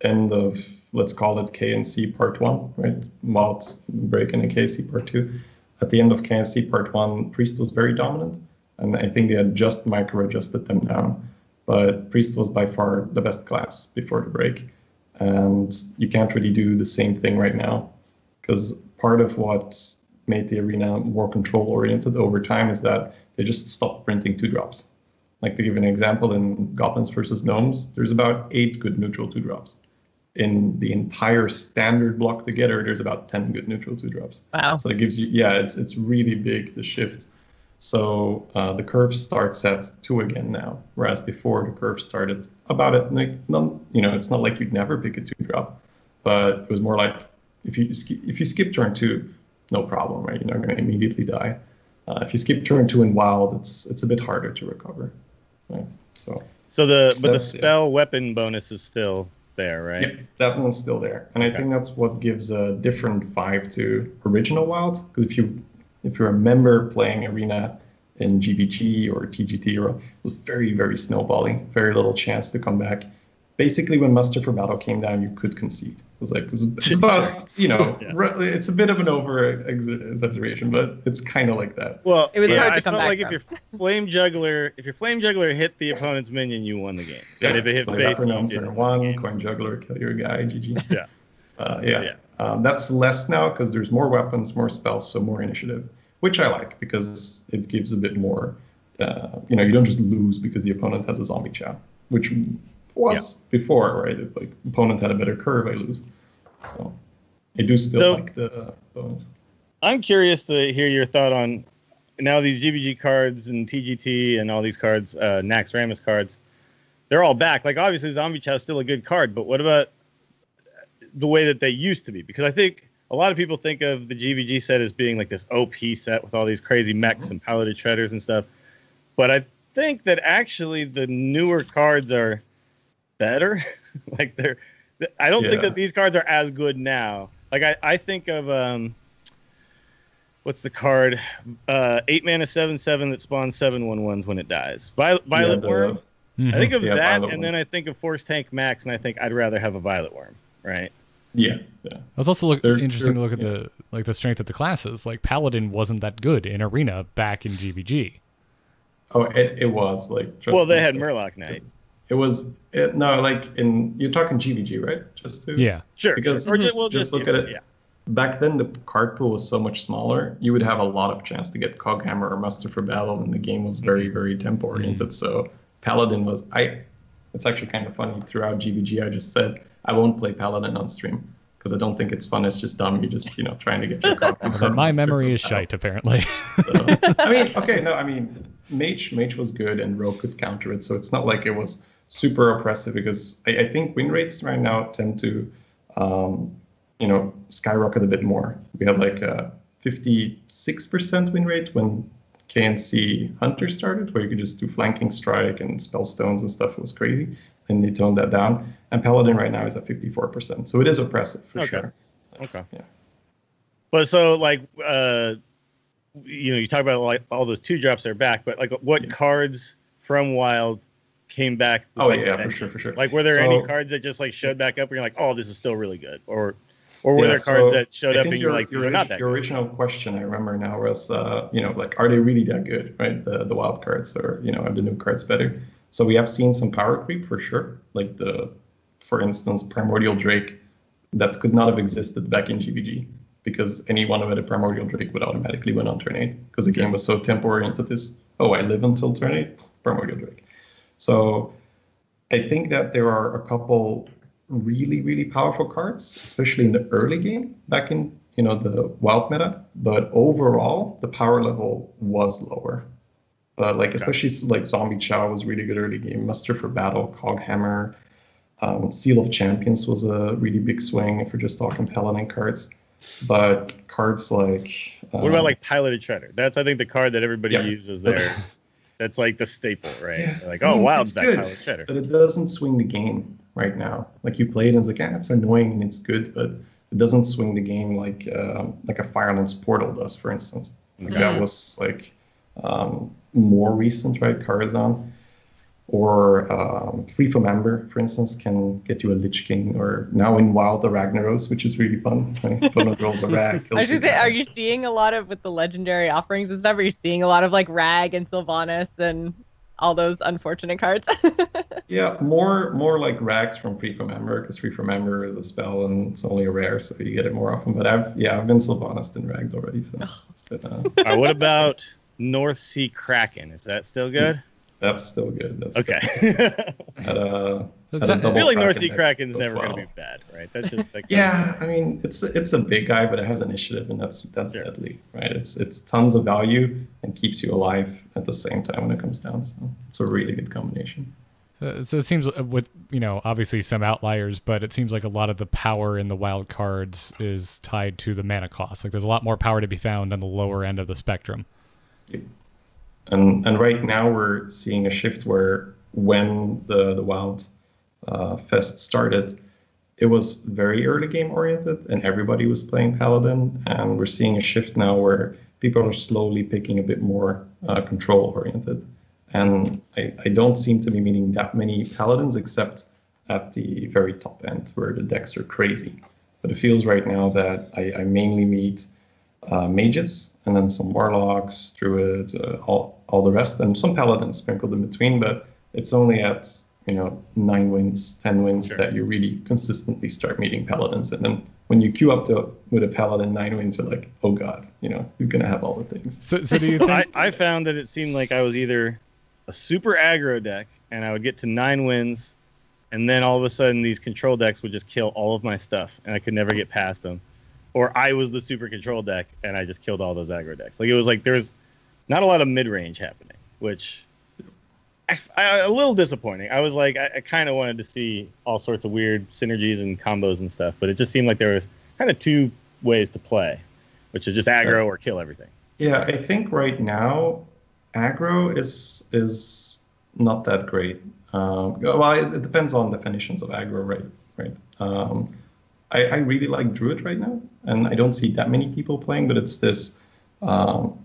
end of, let's call it KNC Part 1, right? Wild Break and KNC Part 2. At the end of KNC Part 1, Priest was very dominant, and I think they had just micro-adjusted them down. But Priest was by far the best class before the break, and you can't really do the same thing right now, because part of what made the arena more control-oriented over time is that they just stopped printing 2-drops. Like, to give an example, in Goblins versus Gnomes, there's about 8 good neutral 2-drops. In the entire standard block together, there's about 10 good neutral 2-drops. Wow. So it gives you, it's really big, the shift. So the curve starts at 2 again now, whereas before the curve started about it. Like, it's not like you'd never pick a 2-drop, but it was more like if you skip turn 2, no problem, right? You're not going to immediately die. If you skip turn 2 in Wild, it's a bit harder to recover. Right? So the spell weapon bonus is still there, right? Yeah, that one's still there, and I think that's what gives a different vibe to original Wild. Because if you remember playing Arena in GBG or TGT, it was very, very snowbally, very little chance to come back. Basically, when Muster for Battle came down, you could concede. It's about, it's a bit of an over-exaggeration, but it's kind of like that. Well, it was hard to come back. Like if your Flame Juggler hit the opponent's minion, you won the game. Yeah. And if it hit face, you didn't. Turn 1, Coin Juggler, kill your guy, GG. Yeah. That's less now because there's more weapons, more spells, so more initiative, which I like because it gives a bit more. You don't just lose because the opponent has a zombie chow, which was before, right? If opponent had a better curve, I lose. So I do still like the bonus. I'm curious to hear your thought on now these GBG cards and TGT and all these cards, Nax Ramus cards. They're all back. Like, obviously, Zombie Chow is still a good card, but what about the way that they used to be? Because I think a lot of people think of the GBG set as being like this OP set with all these crazy mechs and piloted shredders and stuff. But I think that actually the newer cards are better. Like, I don't think that these cards are as good now. Like, I think of what's the card? 8 mana 7/7 that spawns 7/1/1s when it dies. Violet Worm. I think of that, and then I think of Force Tank Max, and I think I'd rather have a Violet Worm, right? Yeah. It's also interesting to look at the strength of the classes. Like, Paladin wasn't that good in Arena back in GBG. Oh, it was like. Well, they had Murloc Knight. You're talking GBG, right? Sure. Because just look at it. Yeah. Back then, the card pool was so much smaller. You would have a lot of chance to get Coghammer or Muster for Battle, and the game was very, very tempo oriented. So Paladin was. It's actually kind of funny. Throughout GBG, I just said I won't play Paladin on stream because I don't think it's fun. It's just dumb. You're just trying to get your Coghammer. My memory is shite, apparently. Mage was good, and Rogue could counter it. So it's not like it was super oppressive because I think win rates right now tend to, skyrocket a bit more. We had like a 56% win rate when KNC Hunter started, where you could just do flanking strike and spell stones and stuff. It was crazy. And they toned that down. And Paladin right now is at 54%. So it is oppressive for sure. Okay. Yeah. But so you talk about like all those 2-drops are back, but like what cards from Wild came back? For sure. Like, were there any cards that just like showed back up and you're like, oh, this is still really good? Or were there cards that showed up and you're like, these are not that good? Your original question, I remember now, was, are they really that good, right? The Wild cards, or, are the new cards better? So we have seen some power creep for sure. Like for instance, Primordial Drake, that could not have existed back in GBG because anyone with a Primordial Drake would automatically win on turn 8 because the game was so tempo oriented. I live until turn 8, Primordial Drake. So I think that there are a couple really, really powerful cards, especially in the early game back in the Wild meta. But overall, the power level was lower. But like especially like Zombie Chow was really good early game. Muster for Battle, Coghammer, Seal of Champions was a really big swing if we're just talking Paladin cards. But cards like what about like Piloted Shredder? That's I think the card that everybody uses there. That's like the staple, right? Yeah. Like, oh, Wild's back, good, Piloted Shredder. But it doesn't swing the game right now. Like you play it and it's like, it's annoying and it's good, but it doesn't swing the game like a Firelands Portal does, for instance. Like that was like more recent, right? Karazhan. Or Free from Ember, for instance, can get you a Lich King, or now in Wild, the Ragnaros, which is really fun. Donut rolls a rag. I was just say, are you seeing a lot of, with the legendary offerings and stuff, are you seeing a lot of like Rag and Sylvanas and all those unfortunate cards? Yeah, more like Rags from Free from Ember, because Free from Ember is a spell and it's only a rare, so you get it more often. But I've been Sylvanas and Ragged already, so it's been. All right, what about North Sea Kraken? Is that still good? That's still good. That's okay. I feel like North Sea Kraken's never going to be bad, right? That's just like I mean, it's a big guy, but it has initiative, and that's deadly, right? It's tons of value and keeps you alive at the same time when it comes down. So it's a really good combination. So it seems with obviously some outliers, but it seems like a lot of the power in the wild cards is tied to the mana cost. Like there's a lot more power to be found on the lower end of the spectrum. Yep. And right now we're seeing a shift where when the Wild Fest started, it was very early game oriented and everybody was playing Paladin. And we're seeing a shift now where people are slowly picking a bit more control oriented. And I don't seem to be meeting that many Paladins except at the very top end where the decks are crazy. But it feels right now that I mainly meet mages, and then some warlocks, druids, all the rest, and some paladins sprinkled in between. But it's only at 9 wins, 10 wins that you really consistently start meeting paladins. And then when you queue up with a paladin 9 wins, you're like, oh god, he's gonna have all the things. So do you think? I found that it seemed like I was either a super aggro deck, and I would get to 9 wins, and then all of a sudden these control decks would just kill all of my stuff, and I could never get past them. Or I was the super control deck, and I just killed all those aggro decks. Like it was like there's not a lot of mid range happening, which a little disappointing. I was like, I kind of wanted to see all sorts of weird synergies and combos and stuff, but it just seemed like there was kind of 2 ways to play, which is just aggro or kill everything. Yeah, I think right now aggro is not that great. Well, it depends on definitions of aggro, right? I really like Druid right now, and I don't see that many people playing, but it's this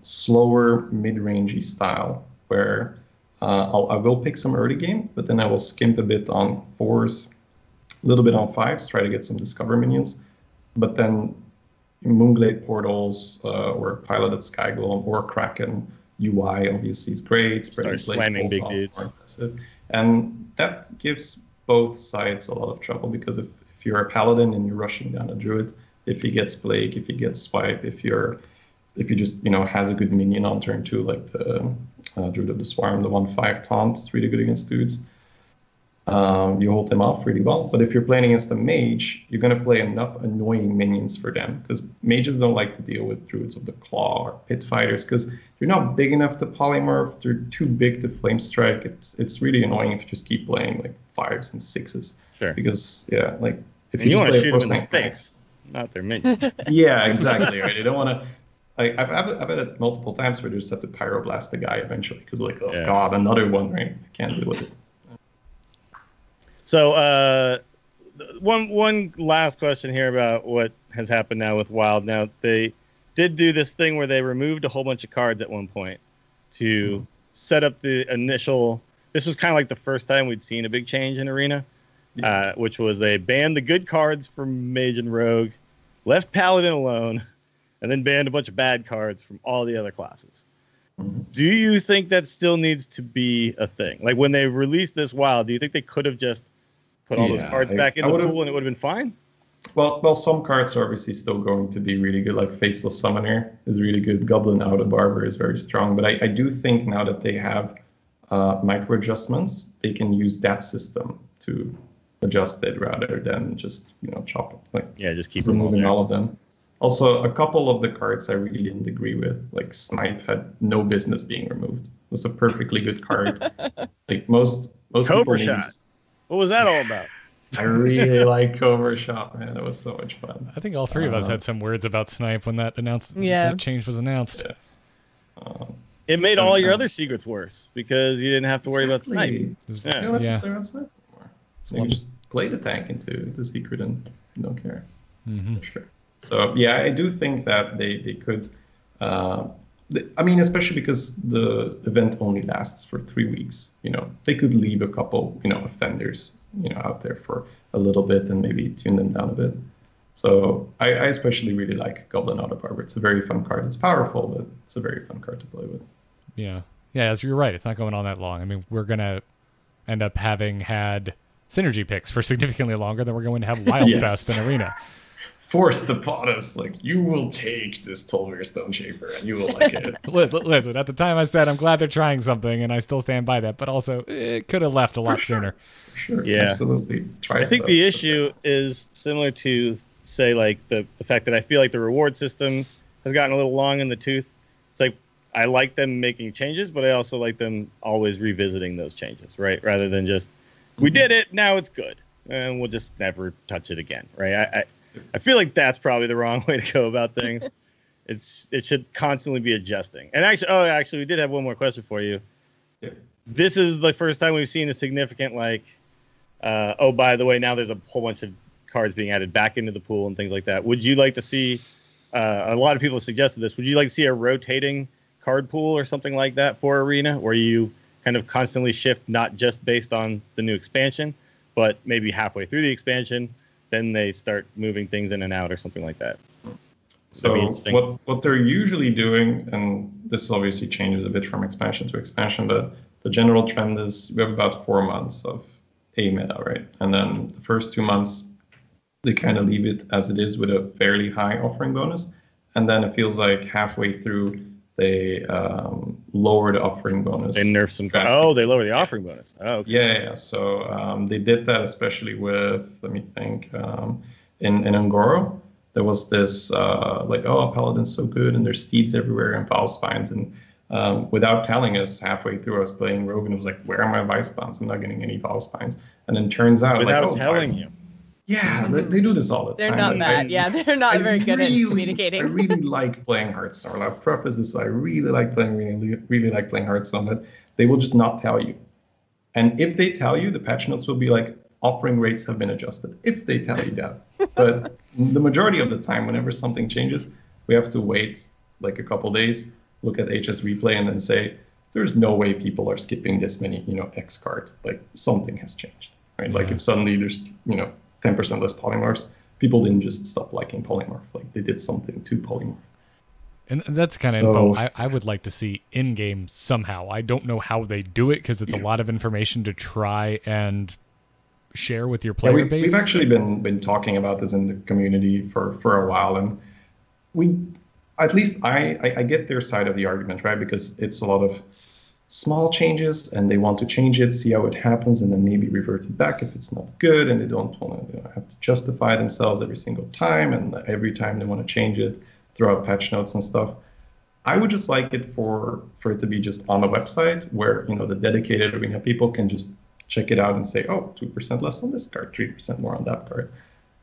slower, mid-rangey style where I will pick some early game, but then I will skimp a bit on 4s, a little bit on 5s, try to get some Discover minions, but then Moonglade Portals or Piloted Skygolem or Kraken UI obviously is great. Start slamming big dudes. And that gives both sides a lot of trouble, because if you're a paladin and you're rushing down a druid, if he gets plague, if he gets swipe, if he just has a good minion on turn 2, like the Druid of the Swarm, the 1/5 taunt is really good against dudes. You hold them off really well. But if you're playing against a mage, you're going to play enough annoying minions for them, because mages don't like to deal with Druids of the Claw or Pit Fighters, because you're not big enough to polymorph. They're too big to flame strike. It's really annoying if you just keep playing like 5s and 6s. Sure. Because if you want to play shoot them in the face, not their minions. Yeah, exactly. Right. You don't want to. I've had it multiple times where you just have to pyroblast the guy eventually, because god, another one, right? I can't deal with it. So one last question here about what has happened now with Wild. Now they did do this thing where they removed a whole bunch of cards at one point to set up the initial. This was kind of like the first time we'd seen a big change in Arena, which was they banned the good cards from Mage and Rogue, left Paladin alone, and then banned a bunch of bad cards from all the other classes. Do you think that still needs to be a thing? Like when they released this Wild, do you think they could have just put all those cards back in the pool and it would have been fine? Well, some cards are obviously still going to be really good, like Faceless Summoner is really good. Goblin Out of Barber is very strong. But I do think now that they have micro adjustments, they can use that system to adjust it rather than just chop it. Just keep removing all of them. Also, a couple of the cards I really didn't agree with, like Snipe had no business being removed. It's a perfectly good card. Like most Cobra people Shot. What was that all about? I really like Cobra Shot, man. It was so much fun. I think all three of us had some words about Snipe when that that change was announced. Yeah. It made all your other secrets worse because you didn't have to worry about Snipe. You don't have to play around Snipe anymore. So you can just play the tank into the secret and you don't care. For sure. So yeah, I do think that they could. I mean, especially because the event only lasts for 3 weeks. You know, they could leave a couple, offenders, out there for a little bit and maybe tune them down a bit. So I especially really like Goblin Auto Barber. It's a very fun card. It's powerful, but it's a very fun card to play with. Yeah, as you're right. It's not going on that long. I mean, we're gonna end up having had synergy picks for significantly longer than we're going to have Wildfest and Arena. Forced upon us, like, you will take this Tolmir Stone Shaper and you will like it. Listen, at the time I said I'm glad they're trying something, and I still stand by that, but also it could have left a lot sooner. For sure, yeah, absolutely. I think the issue is similar to, say, like the fact that I feel like the reward system has gotten a little long in the tooth. It's like I like them making changes, but I also like them always revisiting those changes, right? Rather than just, we did it, now it's good, and we'll just never touch it again, right? I feel like that's probably the wrong way to go about things. It should constantly be adjusting. And actually, we did have one more question for you. Yeah. This is the first time we've seen a significant, like, by the way, now there's a whole bunch of cards being added back into the pool and things like that. Would you like to see, a lot of people have suggested this, would you like to see a rotating card pool or something like that for Arena, where you kind of constantly shift, not just based on the new expansion, but maybe halfway through the expansion, then they start moving things in and out or something like that? So what they're usually doing, and this obviously changes a bit from expansion to expansion, but the general trend is we have about 4 months of A meta, right? And then the first 2 months, they kind of leave it as it is with a fairly high offering bonus. And then it feels like halfway through, they lower the offering bonus. They nerf some. They lower the offering bonus. Oh, okay. Yeah. So they did that especially with, let me think, in Ungoro. There was this Paladin's so good and there's steeds everywhere and Val Spines. And without telling us, halfway through I was playing Rogue and it was like, where are my Vice Spines? I'm not getting any Val Spines. And then turns out, without telling you. Yeah, they do this all the time. They're not bad. They're not very good at communicating. I really like playing Hearthstone. I'll preface this way. I really like playing Hearthstone, but they will just not tell you. And if they tell you, the patch notes will be like, offering rates have been adjusted, if they tell you that. But the majority of the time, whenever something changes, we have to wait like a couple days, look at HS replay, and then say, there's no way people are skipping this many, X card. Like, something has changed, right? Like, if suddenly there's, 10% less polymorphs, people didn't just stop liking polymorph. Like, they did something to polymorph. And that's kind of info I would like to see in-game somehow. I don't know how they do it because it's a lot of information to try and share with your player base. We've actually been talking about this in the community for a while, and I get their side of the argument, right? Because it's a lot of small changes and they want to change it, see how it happens, and then maybe revert it back if it's not good, and they don't want to have to justify themselves every single time, and every time they want to change it, throw out patch notes and stuff. I would just like it for it to be just on the website where the dedicated Arena people can just check it out and say, 2% less on this card, 3% more on that card.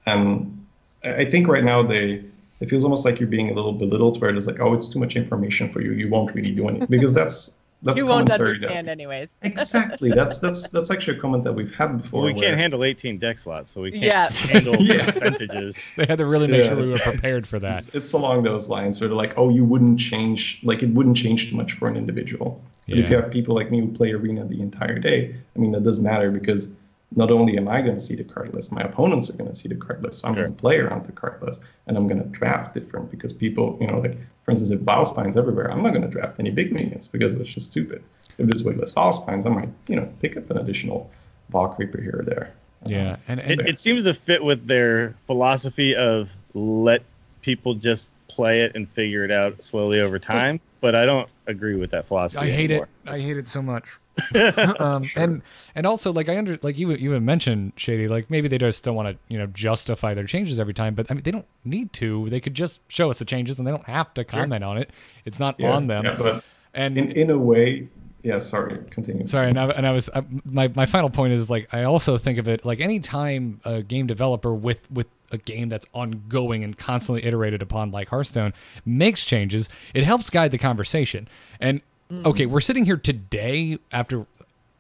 And I think right now it feels almost like you're being a little belittled, where it's like, it's too much information for you. You won't really do anything, because that's you won't understand anyways. Exactly. That's actually a comment that we've had before. Well, we can't handle 18 deck slots, so we can't handle percentages. They had to really make sure we were prepared for that. It's along those lines where they're like, you wouldn't change, like it wouldn't change too much for an individual. But if you have people like me who play Arena the entire day, I mean, that doesn't matter, because not only am I going to see the card list, my opponents are going to see the card list. So I'm going to play around the card list, and I'm going to draft different, because people, like, for instance, if Val Spines everywhere, I'm not going to draft any big minions because it's just stupid. If there's way less Val Spines, I might, pick up an additional Val Creeper here or there. Yeah, and it seems to fit with their philosophy of let people just play it and figure it out slowly over time. But I don't agree with that philosophy. I hate it so much. And also, like, like you even mentioned, Shady, like maybe they just don't want to justify their changes every time, but I mean they don't need to. They could just show us the changes and they don't have to comment on it. It's not on them. But and in a way. Yeah, sorry, continue. Sorry, and I was my final point is, like, I also think of it like any time a game developer with a game that's ongoing and constantly iterated upon, like Hearthstone, makes changes, it helps guide the conversation. And okay, we're sitting here today after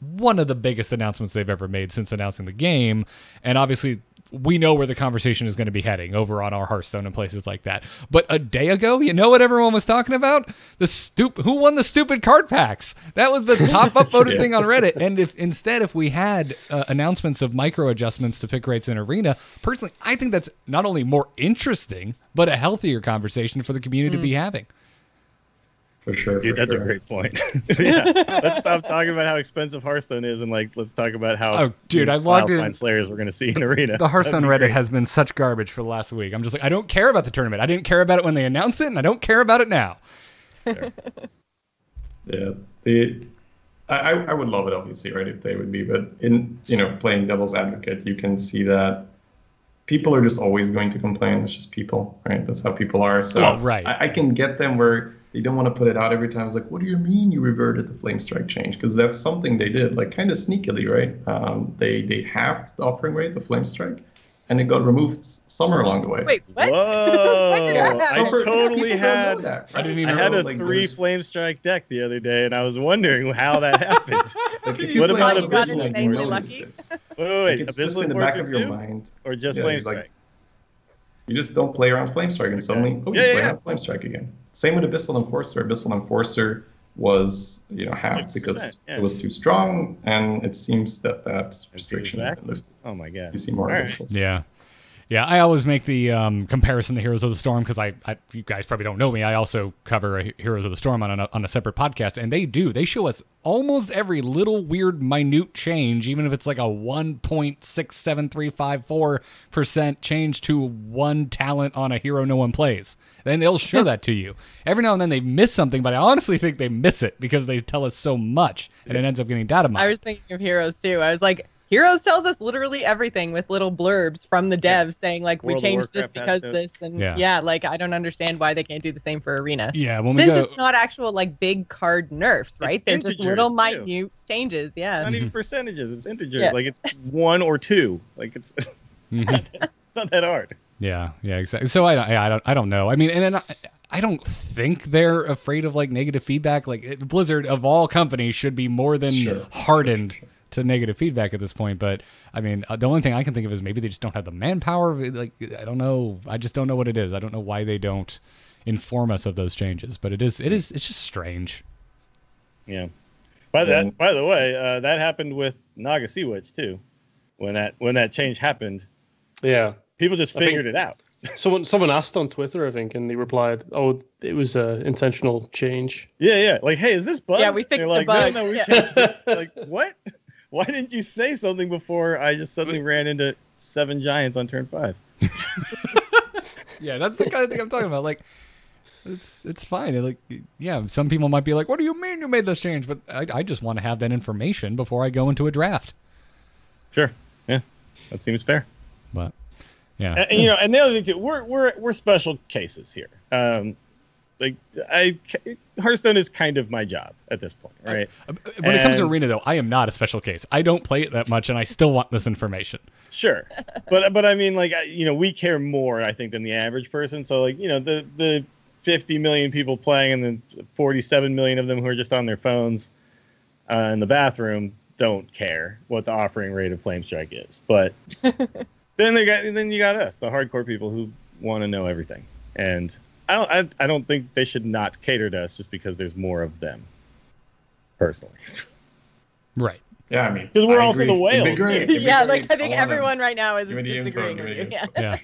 one of the biggest announcements they've ever made since announcing the game, and obviously we know where the conversation is going to be heading over on our Hearthstone and places like that. But a day ago, you know what everyone was talking about? Who won the stupid card packs? That was the top upvoted thing on Reddit. And if we had announcements of micro adjustments to pick rates in Arena, personally, I think that's not only more interesting, but a healthier conversation for the community to be having. For sure, dude, that's a great point. Let's stop talking about how expensive Hearthstone is, and let's talk about how I logged in Slayers we're going to see in Arena. The Hearthstone Reddit has been such garbage for the last week. I'm just like, I don't care about the tournament. I didn't care about it when they announced it, and I don't care about it now. Sure. Yeah, I would love it, obviously, right, if they would be, but in playing devil's advocate, you can see that people are just always going to complain. It's just people, right? That's how people are. So I can get them where they don't want to put it out every time. It's like, what do you mean you reverted the Flame Strike change? Because that's something they did, like, kind of sneakily, right? They halved the offering rate, the Flame Strike, and it got removed somewhere along the way. Wait, what? Whoa! I totally had that, right? I didn't even I had know, a 3 Flame Strike deck the other day, and I was wondering how that happened. What about Abyssal Enforcer? Wait, it's just Abyssal in the back Enforcer of your too? mind, Or just Flame Strike? You just don't play around Flame Strike, and suddenly, play around Flame Strike again. Same with Abyssal Enforcer. Abyssal Enforcer was, halved because it was too strong, and it seems that restriction has been lifted. Oh my god! You see more Abyssals. Yeah, I always make the comparison to Heroes of the Storm because you guys probably don't know me. I also cover Heroes of the Storm on a separate podcast, and they show us almost every little weird, minute change, even if it's like a 1.67354% change to one talent on a hero no one plays. Then they'll show that to you. Every now and then they miss something, but I honestly think they miss it because they tell us so much, and it ends up getting data mined. I was thinking of Heroes too. I was like, Heroes tells us literally everything with little blurbs from the devs saying, like, we changed this because this, and like, I don't understand why they can't do the same for Arena. Yeah, Since it's not actual, like, big card nerfs, right? They're just little minute changes, Not even percentages, it's integers. Like, it's 1 or 2. Like, it's it's not that hard. Yeah, exactly. So I don't know. I mean, and then I don't think they're afraid of, like, negative feedback. Like, Blizzard, of all companies, should be more than hardened to negative feedback at this point. But I mean, the only thing I can think of is maybe they just don't have the manpower. Like, I don't know. I just don't know what it is. I don't know why they don't inform us of those changes. But it's just strange. Yeah. By the way, that happened with Naga Sea Witch too. When that change happened, people just figured it out. Someone asked on Twitter, I think, and they replied, "Oh, it was an intentional change." Yeah. Like, hey, is this bugged? Yeah, we fixed the bug. No, we changed it. Like, what? Why didn't you say something before I just suddenly ran into 7 giants on turn 5? Yeah, that's the kind of thing I'm talking about. Like, it's fine. Like, yeah, some people might be like, "What do you mean you made this change?" But I just want to have that information before I go into a draft. Sure. Yeah, that seems fair. But yeah, and the other thing too, we're special cases here. Hearthstone is kind of my job at this point, right? When it comes to Arena, though, I am not a special case. I don't play it that much, and I still want this information. Sure, but I mean, like, we care more, I think, than the average person. So, like, the 50 million people playing, and then 47 million of them who are just on their phones in the bathroom don't care what the offering rate of Flame Strike is. But then you got us, the hardcore people who want to know everything, and I don't think they should not cater to us just because there's more of them, personally. Right. Yeah, I mean, because we're also the whales. Yeah, like, I think everyone right now is disagreeing with you. Yeah.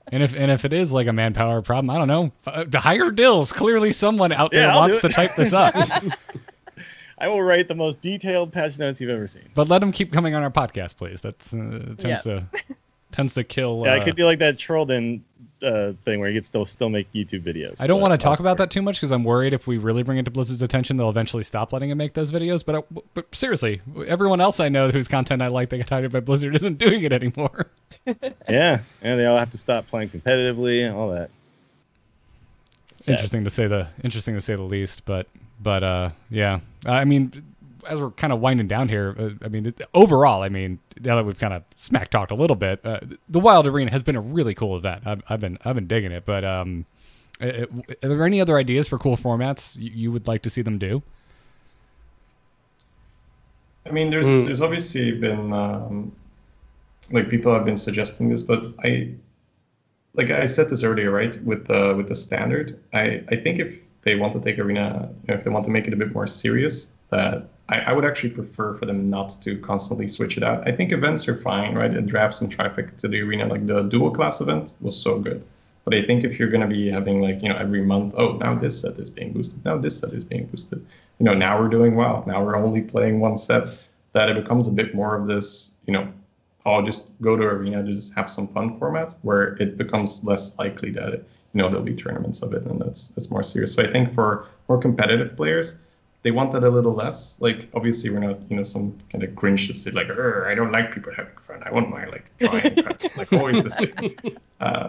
And if it is like a manpower problem, I don't know. Hire Dills. Clearly, someone out there wants to type this up. I will write the most detailed patch notes you've ever seen. But let him keep coming on our podcast, please. That's tends to kill. Yeah, I could do like that Trollden thing where he can still make YouTube videos. I don't want to talk about that too much because I'm worried if we really bring it to Blizzard's attention, they'll eventually stop letting him make those videos. But seriously, everyone else I know whose content I like that got hired by Blizzard isn't doing it anymore. Yeah, and they all have to stop playing competitively and all that. Sad. Interesting to say the least. But yeah, I mean, as we're kind of winding down here, I mean, overall, I mean, now that we've kind of smack talked a little bit, the Wild Arena has been a really cool event. I've been digging it. But are there any other ideas for cool formats you would like to see them do? I mean, there's obviously been like people have been suggesting this, but like I said this earlier, right? With the standard, I think if they want to take Arena, if they want to make it a bit more serious, that I would actually prefer for them not to constantly switch it out. I think events are fine, right? It drives some traffic to the Arena. Like the dual class event was so good. But I think if you're going to be having like, every month, oh, now this set is being boosted. Now this set is being boosted. Now we're doing well. Now we're only playing one set. That it becomes a bit more of this, I'll just go to Arena to just have some fun format where it becomes less likely that, there'll be tournaments of it and that's more serious. So I think for more competitive players, they want that a little less. Like, obviously, we're not, some kind of Grinch to say, like, I don't like people having fun. I want my, trying, like, always the same.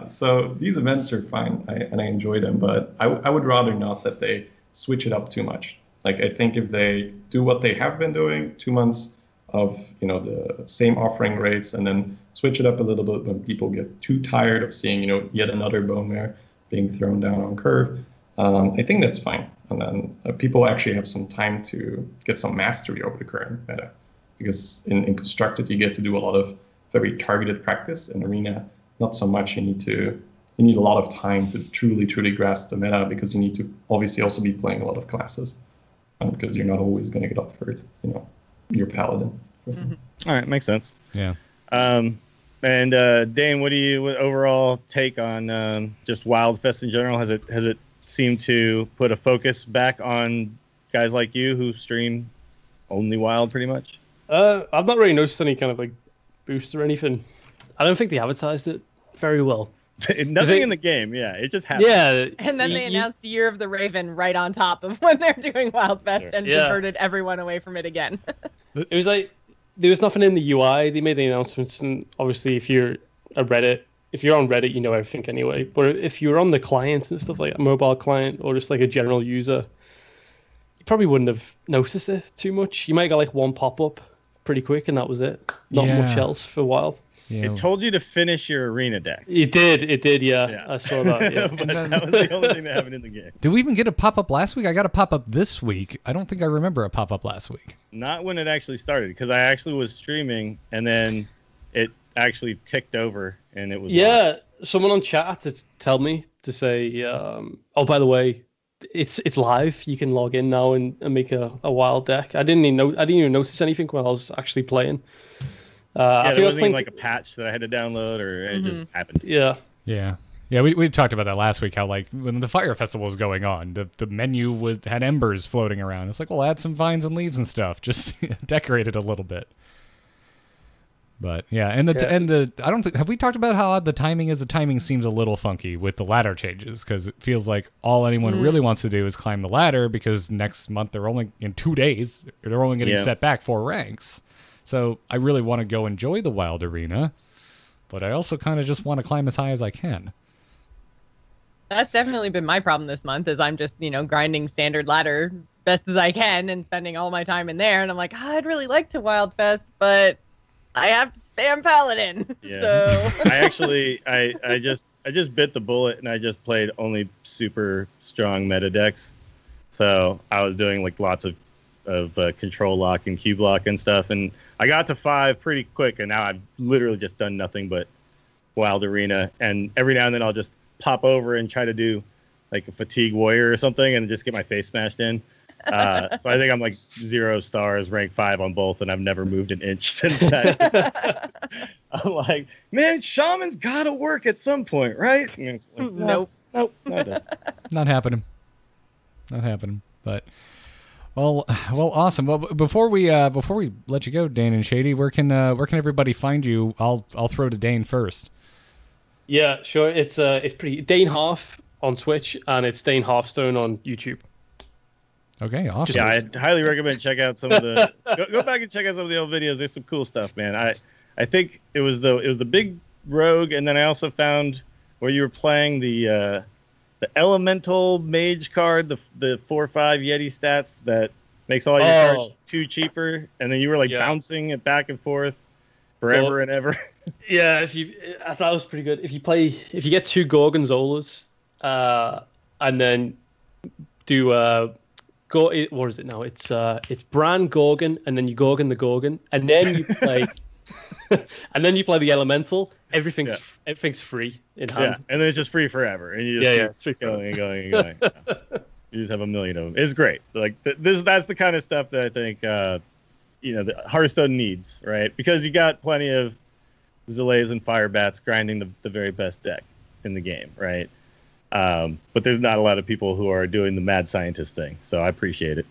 So these events are fine, and I enjoy them, but I would rather not that they switch it up too much. Like, I think if they do what they have been doing, 2 months of, the same offering rates, and then switch it up a little bit when people get too tired of seeing, yet another bone mare being thrown down on curve, I think that's fine. And then people actually have some time to get some mastery over the current meta. Because in Constructed, you get to do a lot of very targeted practice. In Arena, not so much. You need a lot of time to truly grasp the meta, because you need to obviously also be playing a lot of classes. Because you're not always going to get offered, your Paladin. Mm-hmm. All right, makes sense. Yeah. And Dane, what overall take on just Wildfest in general? Has it seemed to put a focus back on guys like you who stream only Wild pretty much? I've not really noticed any kind of like boost or anything. I don't think they advertised it very well. Nothing in the game, yeah. It just happened. Yeah. And then they announced Year of the Raven right on top of when they're doing Wildfest and diverted everyone away from it again. It was like there was nothing in the UI. They made the announcements, and obviously if you're on Reddit, you know everything anyway. But if you're on the clients and stuff, like a mobile client or just like a general user, you probably wouldn't have noticed it too much. You might get like one pop-up pretty quick, and that was it. Not much else for Wild. Yeah. It told you to finish your Arena deck. It did, yeah. I saw that, yeah. But that was the only thing that happened in the game. Did we even get a pop-up last week? I got a pop-up this week. I don't think I remember a pop-up last week. Not when it actually started, because I actually was streaming, and then it actually ticked over, and it was live. Someone on chat had to tell me to say, oh, by the way, it's live. You can log in now and make a Wild deck. I didn't even notice anything when I was actually playing. There wasn't even like a patch that I had to download, or it just happened. Yeah. We talked about that last week. How like when the Fire Festival was going on, the menu had embers floating around. It's like, well, add some vines and leaves and stuff. Just decorate it a little bit. But yeah, I don't think, have we talked about how odd the timing is? The timing seems a little funky with the ladder changes, because it feels like all anyone really wants to do is climb the ladder, because next month they're only in 2 days. They're only getting set back 4 ranks. So I really want to go enjoy the Wild Arena, but I also kind of just want to climb as high as I can. That's definitely been my problem this month, is I'm just, grinding standard ladder best as I can and spending all my time in there. And I'm like, I'd really like to Wildfest, but I have to spam Paladin. Yeah. So I just bit the bullet, and I just played only super strong meta decks. So I was doing like lots of control lock and cube lock and stuff, and I got to 5 pretty quick, and now I've literally just done nothing but Wild Arena, and every now and then I'll just pop over and try to do like a fatigue warrior or something and just get my face smashed in. So I think I'm like 0 stars, rank 5 on both, and I've never moved an inch since that. I'm like, man, shaman's gotta work at some point, right? And it's like, nope, not happening. But well, awesome. Well, before we let you go, Dane and Shady, where can everybody find you? I'll throw to Dane first. Yeah, sure. It's pretty Dane Half on Twitch, and it's Dane Hearthstone on YouTube. Okay, awesome. Yeah, I highly recommend check out some of the go back and check out some of the old videos. There's some cool stuff, man. I think it was the big rogue, and then I also found where you were playing the elemental mage card, the 4/5 Yeti stats that makes all your cards 2 cheaper, and then you were bouncing it back and forth forever and ever. Yeah, I thought it was pretty good. If you get 2 Gorgonzolas, and then do what is it now? It's Bran Gorgon, and then you Gorgon the Gorgon, and then you play and you play the elemental. Everything's free in hand. Yeah, and then it's just free forever, and you just it's free going and going and going. Yeah. You just have a million of them. It's great. Like that's the kind of stuff that I think the Hearthstone needs, right? Because you got plenty of Zillets and Firebats grinding the very best deck in the game, right? But there's not a lot of people who are doing the mad scientist thing, so I appreciate it.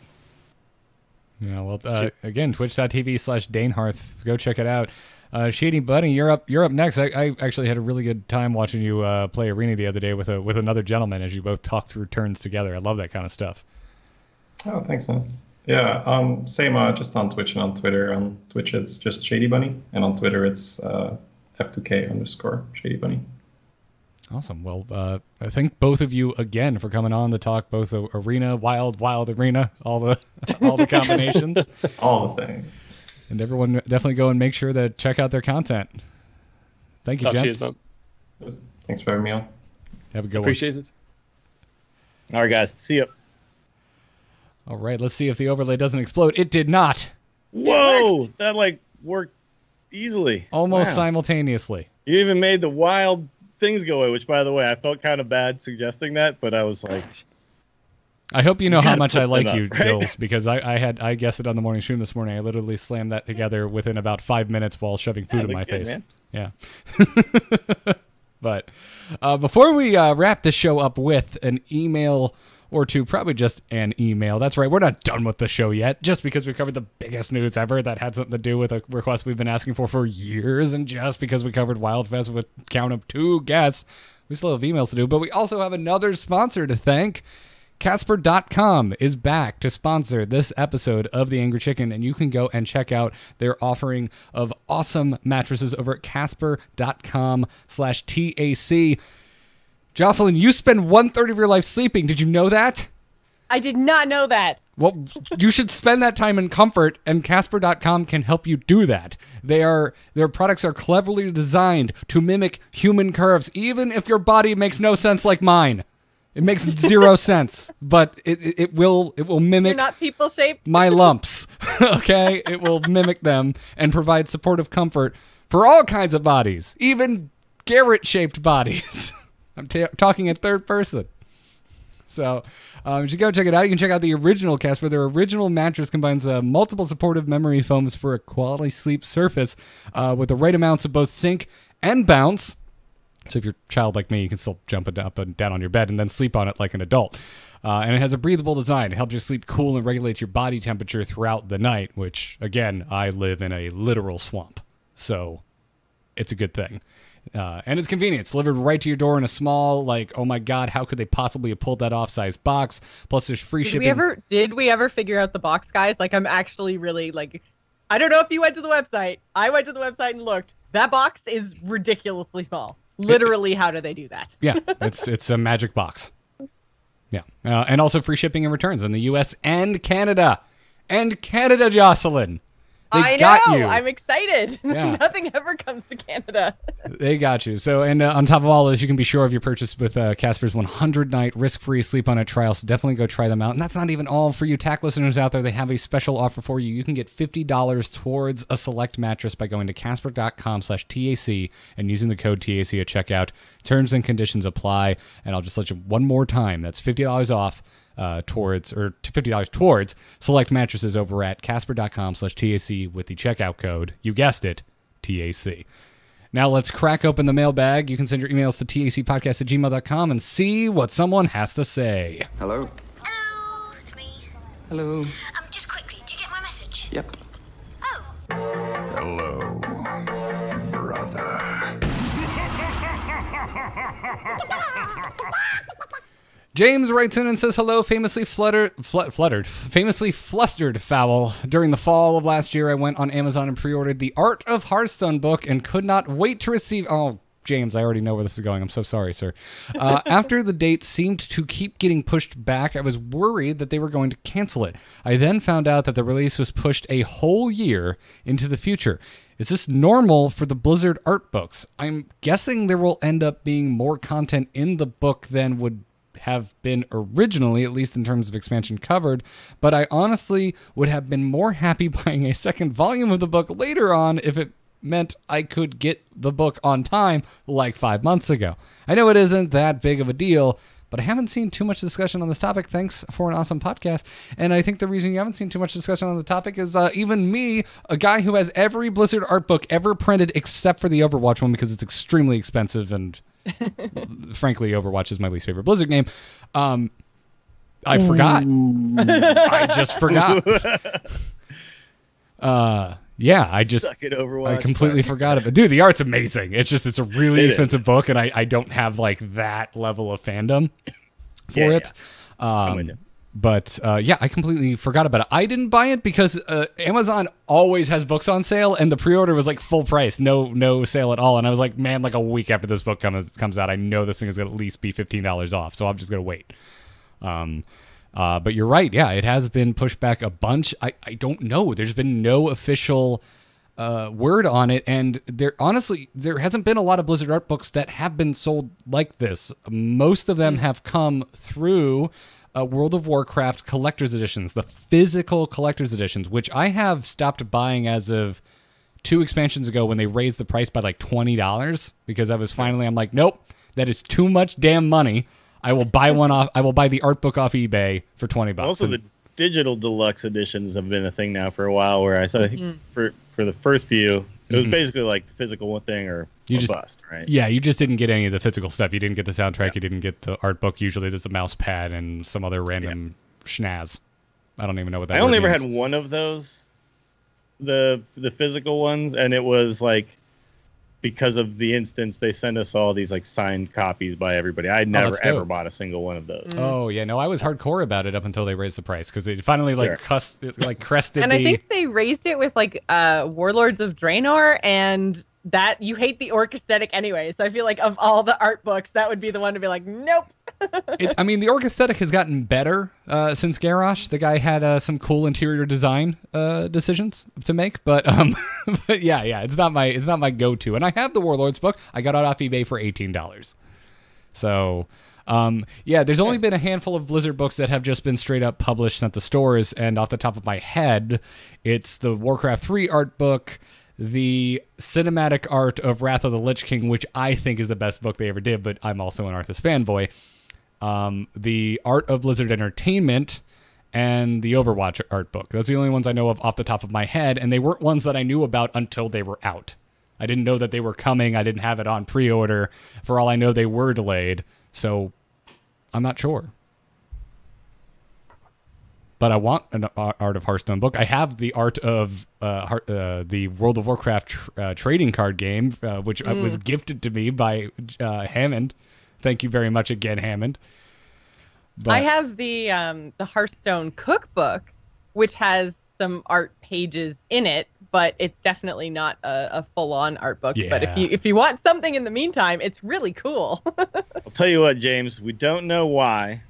Yeah, well, again, twitch.tv/DaneHearth. Go check it out. ShadyBunny, you're up next. I actually had a really good time watching you play Arena the other day with another gentleman as you both talked through turns together. I love that kind of stuff. Oh, thanks, man. Yeah, same just on Twitch and on Twitter. On Twitch, it's just ShadyBunny, and on Twitter, it's F2K_ShadyBunny. Awesome. Well, I thank both of you again for coming on to talk both Arena, Wild Arena, all the combinations. All the things. And everyone definitely go and make sure to check out their content. Thank you, gents. Thanks for having me on. Have a good one. Appreciate it. All right, guys. See you. All right, let's see if the overlay doesn't explode. It did not. Whoa! That worked easily. Almost simultaneously. You even made the wild things go away, which, by the way, I felt kind of bad suggesting that, but I was like... I hope you know how much I like you, Dills, because I guessed it on the morning stream this morning. I literally slammed that together within about 5 minutes while shoving food in my face. Man. Yeah. But before we wrap this show up with an email or two, probably just an email. That's right, we're not done with the show yet, just because we covered the biggest news ever that had something to do with a request we've been asking for years, and just because we covered Wildfest with count of 2 guests, we still have emails to do, but we also have another sponsor to thank. Casper.com is back to sponsor this episode of The Angry Chicken, and you can go and check out their offering of awesome mattresses over at Casper.com/TAC. Jocelyn, you spend 1/3 of your life sleeping. Did you know that? I did not know that. Well, you should spend that time in comfort, and Casper.com can help you do that. Their products are cleverly designed to mimic human curves, even if your body makes no sense like mine. It makes 0 sense, but it will mimic. You're not people shaped. My lumps. Okay, it will mimic them and provide supportive comfort for all kinds of bodies, even Garrett shaped bodies. I'm talking in third person. So you should go check it out. You can check out the original Casper. Their original mattress combines multiple supportive memory foams for a quality sleep surface with the right amounts of both sink and bounce. So if you're a child like me, you can still jump up and down on your bed and then sleep on it like an adult. And it has a breathable design. It helps you sleep cool and regulates your body temperature throughout the night, which, again, I live in a literal swamp. So it's a good thing. And it's convenient. It's delivered right to your door in a small, oh my God, how could they possibly have pulled that off-size box? Plus, there's free shipping. Did we ever figure out the box, guys? I'm actually really, I don't know if you went to the website. I went to the website and looked. That box is ridiculously small. Literally, how do they do that? Yeah, it's a magic box. Yeah, and also free shipping and returns in the U.S. and Canada. And Canada, Jocelyn. I know. I'm excited. Yeah. Nothing ever comes to Canada. They got you. So, and on top of all this, you can be sure of your purchase with Casper's 100-night risk-free sleep-on-it trial. So definitely go try them out. And that's not even all. For you TAC listeners out there, they have a special offer for you. You can get $50 towards a select mattress by going to Casper.com/TAC and using the code TAC at checkout. Terms and conditions apply. And I'll just let you one more time. That's $50 off. $50 towards select mattresses over at Casper.com/TAC with the checkout code. You guessed it, TAC. Now let's crack open the mailbag. You can send your emails to tacpodcast@gmail.com and see what someone has to say. Hello? Hello, it's me. Hello. Just quickly, did you get my message? Yep. Oh. Hello, brother. James writes in and says, hello, famously flustered fowl. During the fall of last year, I went on Amazon and pre-ordered the Art of Hearthstone book and could not wait to receive... Oh, James, I already know where this is going. I'm so sorry, sir. After the date seemed to keep getting pushed back, I was worried that they were going to cancel it. I then found out that the release was pushed a whole year into the future. Is this normal for the Blizzard art books? I'm guessing there will end up being more content in the book than would have been originally, at least in terms of expansion covered, but I honestly would have been more happy buying a second volume of the book later on if it meant I could get the book on time like 5 months ago. I know it isn't that big of a deal, but I haven't seen too much discussion on this topic. Thanks for an awesome podcast. And I think the reason you haven't seen too much discussion on the topic is even me, a guy who has every Blizzard art book ever printed except for the Overwatch one because it's extremely expensive and frankly, Overwatch is my least favorite Blizzard game. I forgot. I just forgot. Yeah, I completely forgot of it. Dude, the art's amazing. It's just, it's a really expensive book, and I don't have like that level of fandom for it. But yeah, I completely forgot about it. I didn't buy it because Amazon always has books on sale, and the pre-order was like full price, no sale at all. And I was like, man, like a week after this book comes out, I know this thing is going to at least be $15 off, so I'm just going to wait. But you're right. Yeah, it has been pushed back a bunch. I don't know. There's been no official word on it, and there hasn't been a lot of Blizzard art books that have been sold like this. Most of them have come through World of Warcraft collector's editions, the physical collector's editions, which I have stopped buying as of 2 expansions ago when they raised the price by like $20 because I was finally, I'm like, nope, that is too much damn money. I will buy one off. I will buy the art book off eBay for $20. Also, the digital deluxe editions have been a thing now for a while. Where I saw for the first few, it was basically like the physical one thing or bust, right? Yeah, you just didn't get any of the physical stuff. You didn't get the soundtrack. You didn't get the art book. Usually, there's a mouse pad and some other random schnaz. I don't even know what that. I only ever means. had one of those, the physical ones, and it was like, because of the instance, they send us all these like signed copies by everybody. I never ever bought a single one of those. Oh yeah, no, I was hardcore about it up until they raised the price because it finally crested. And I think they raised it with like Warlords of Draenor, and that you hate the orc aesthetic anyway. So I feel like of all the art books, that would be the one to be like, nope. I mean, the orc aesthetic has gotten better since Garrosh. The guy had some cool interior design decisions to make, but but yeah, it's not my go-to. And I have the Warlords book. I got it off eBay for $18. So yeah, there's only been a handful of Blizzard books that have just been straight up published at the stores. And off the top of my head, it's the Warcraft 3 art book, the cinematic art of Wrath of the Lich King, which I think is the best book they ever did, but I'm also an Arthas fanboy. The art of Blizzard Entertainment, and the Overwatch art book. Those are the only ones I know of off the top of my head, and they weren't ones that I knew about until they were out. I didn't know that they were coming. I didn't have it on pre-order. For all I know, they were delayed, so I'm not sure. But I want an Art of Hearthstone book. I have the art of the World of Warcraft trading card game, which was gifted to me by Hammond. Thank you very much again, Hammond. But I have the Hearthstone cookbook, which has some art pages in it, but it's definitely not a full-on art book. Yeah. But if you want something in the meantime, it's really cool. I'll tell you what, James, we don't know why,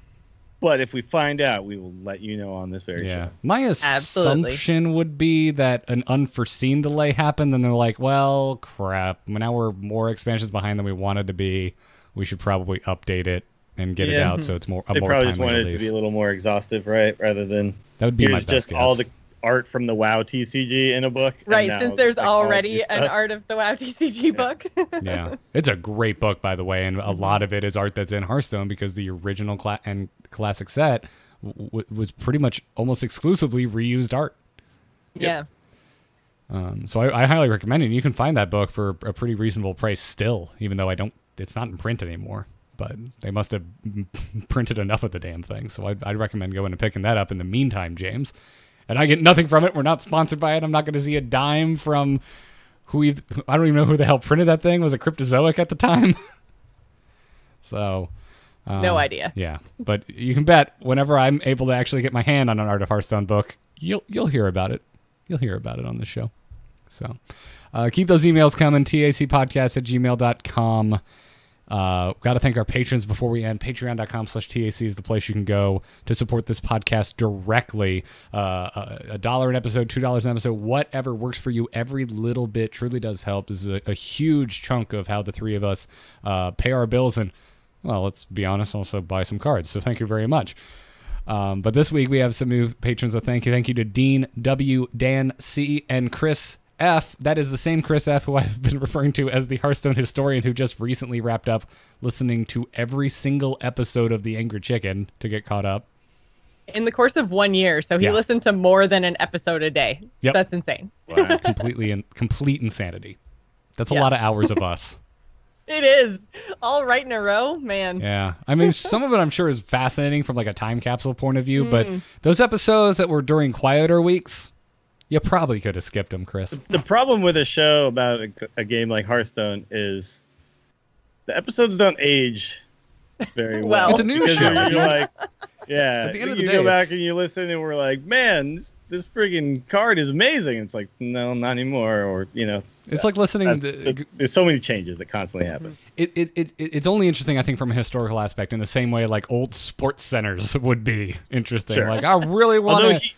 but if we find out, we will let you know on this very show. My assumption would be that an unforeseen delay happened, and they're like, well, crap, now we're more expansions behind than we wanted to be. We should probably update it and get it out so it's more. They probably just wanted it to be a little more exhaustive, right? Rather than that would be my best just guess. All the art from the WoW TCG in a book. Right, since there's already an art of the WoW TCG book. Yeah, it's a great book, by the way, and a lot of it is art that's in Hearthstone because the original and classic set was pretty much almost exclusively reused art. Yeah. So I highly recommend it. You can find that book for a pretty reasonable price still, even though it's not in print anymore. But they must have printed enough of the damn thing. So I'd recommend going and picking that up in the meantime, James. And I get nothing from it. We're not sponsored by it. I'm not going to see a dime from I don't even know who the hell printed that thing. Was it Cryptozoic at the time? So no idea. Yeah, but you can bet whenever I'm able to actually get my hand on an Art of Hearthstone book, you'll hear about it. You'll hear about it on the show. So keep those emails coming, tacpodcast@gmail.com. Got to thank our patrons before we end. Patreon.com/TAC is the place you can go to support this podcast directly. $1 an episode, $2 an episode, whatever works for you. Every little bit truly does help. This is a huge chunk of how the three of us pay our bills and, well, let's be honest, also buy some cards. So thank you very much. But this week we have some new patrons. So thank you. Thank you to Dean W, Dan C, and Chris F. That is the same Chris F who I've been referring to as the Hearthstone historian, who just recently wrapped up listening to every single episode of The Angry Chicken to get caught up. In the course of 1 year, so he listened to more than an episode a day. Yep. That's insane. Wow. Complete insanity. That's a lot of hours of us. It is. All right in a row, man. Yeah. I mean, some of it I'm sure is fascinating from like a time capsule point of view, but those episodes that were during quieter weeks, you probably could have skipped them, Chris. The problem with a show about a game like Hearthstone is the episodes don't age very well. It's a news show. You're like, yeah. At the end of the you day, go back and you listen, and we're like, man, this friggin' card is amazing. It's like, no, not anymore. Or it's like listening. There's so many changes that constantly happen. It's only interesting, I think, from a historical aspect, in the same way like old sports centers would be interesting. Sure. Like, I really want to.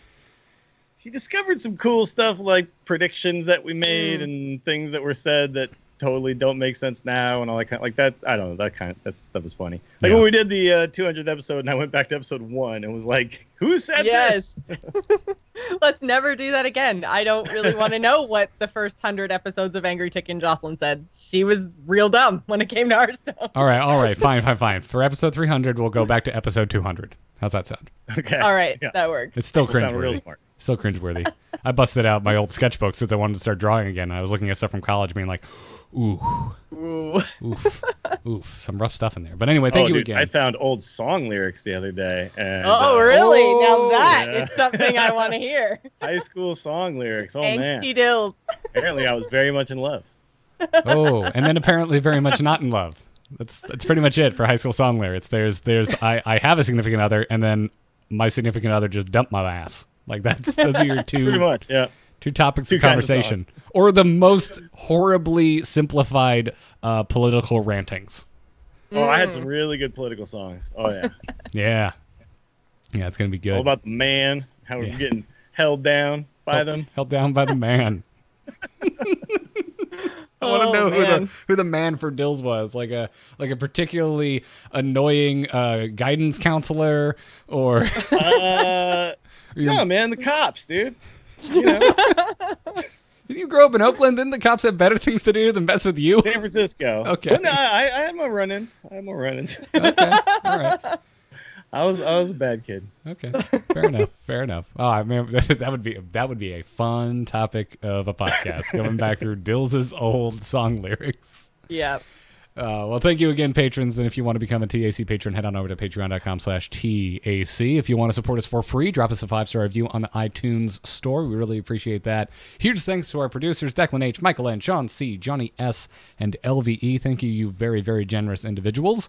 He discovered some cool stuff like predictions that we made and things that were said that totally don't make sense now and all that kind of, like that. I don't know, that stuff is funny. Like when we did the 200th episode and I went back to episode 1 and was like, who said this? Let's never do that again. I don't really want to know what the first 100 episodes of Angry Chicken Jocelyn said. She was real dumb when it came to Hearthstone. All right. Fine. For episode 300, we'll go back to episode 200. How's that sound? Okay. All right. That works. It's still Real cringeworthy. smart. Still cringeworthy. I busted out my old sketchbooks since I wanted to start drawing again. I was looking at stuff from college being like, oof, some rough stuff in there. But anyway, thank you again. I found old song lyrics the other day. And, really? Now that is something I want to hear. High school song lyrics. Oh, man. Angsty dills. Apparently, I was very much in love. And then apparently very much not in love. That's pretty much it for high school song lyrics. There's I have a significant other, and then my significant other just dumped my ass. Like those are your two pretty much, yeah. Two topics of conversation, or the most horribly simplified political rantings. Oh, I had some really good political songs. Oh yeah. Yeah, it's gonna be good. All about the man, how we're getting held down by them. Held down by the man. I want to know who the man for Dills was, like a particularly annoying guidance counselor, or no, man, the cops, dude. Did you grow up in Oakland? Didn't the cops have better things to do than mess with you? San Francisco. Okay. But no, I had my run-ins. Okay. All right. I was a bad kid. Okay. Fair enough. Oh, I mean, that would be a fun topic of a podcast, going back through Dill's old song lyrics. Yeah. Well, thank you again, patrons. And if you want to become a TAC patron, head on over to patreon.com/TAC. If you want to support us for free, drop us a 5-star review on the iTunes store. We really appreciate that. Huge thanks to our producers, Declan H., Michael N., Sean C., Johnny S., and LVE. Thank you very, very generous individuals.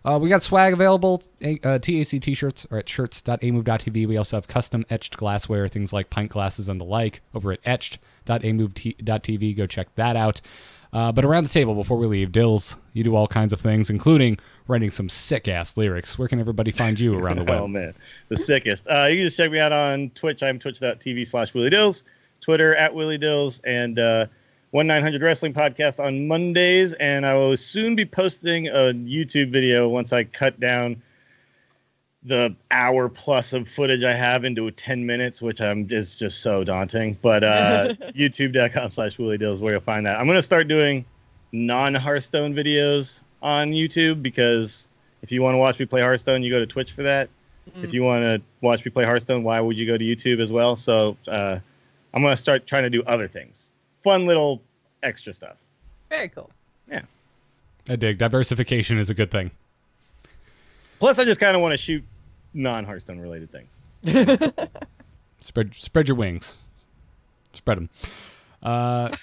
We got swag available. TAC t-shirts are at shirts.amove.tv. We also have custom etched glassware, things like pint glasses and the like, over at etched.amove.tv. Go check that out. But around the table, before we leave, Dills, you do all kinds of things, including writing some sick-ass lyrics. Where can everybody find you around the web? Oh, man. The sickest. You can just check me out on Twitch. I'm twitch.tv/WillieDills, Twitter @WillieDills, and 1-900 Wrestling Podcast on Mondays. And I will soon be posting a YouTube video once I cut down the hour plus of footage I have into 10 minutes, which is just so daunting. But youtube.com/WillieDills where you'll find that. I'm going to start doing non-Hearthstone videos on YouTube, because if you want to watch me play Hearthstone, you go to Twitch for that. If you want to watch me play Hearthstone, why would you go to YouTube as well? So I'm going to start trying to do other things. Fun little extra stuff. Very cool. Yeah. I dig. Diversification is a good thing. Plus, I just kind of want to shoot non-Hearthstone related things. Spread your wings. Spread them. That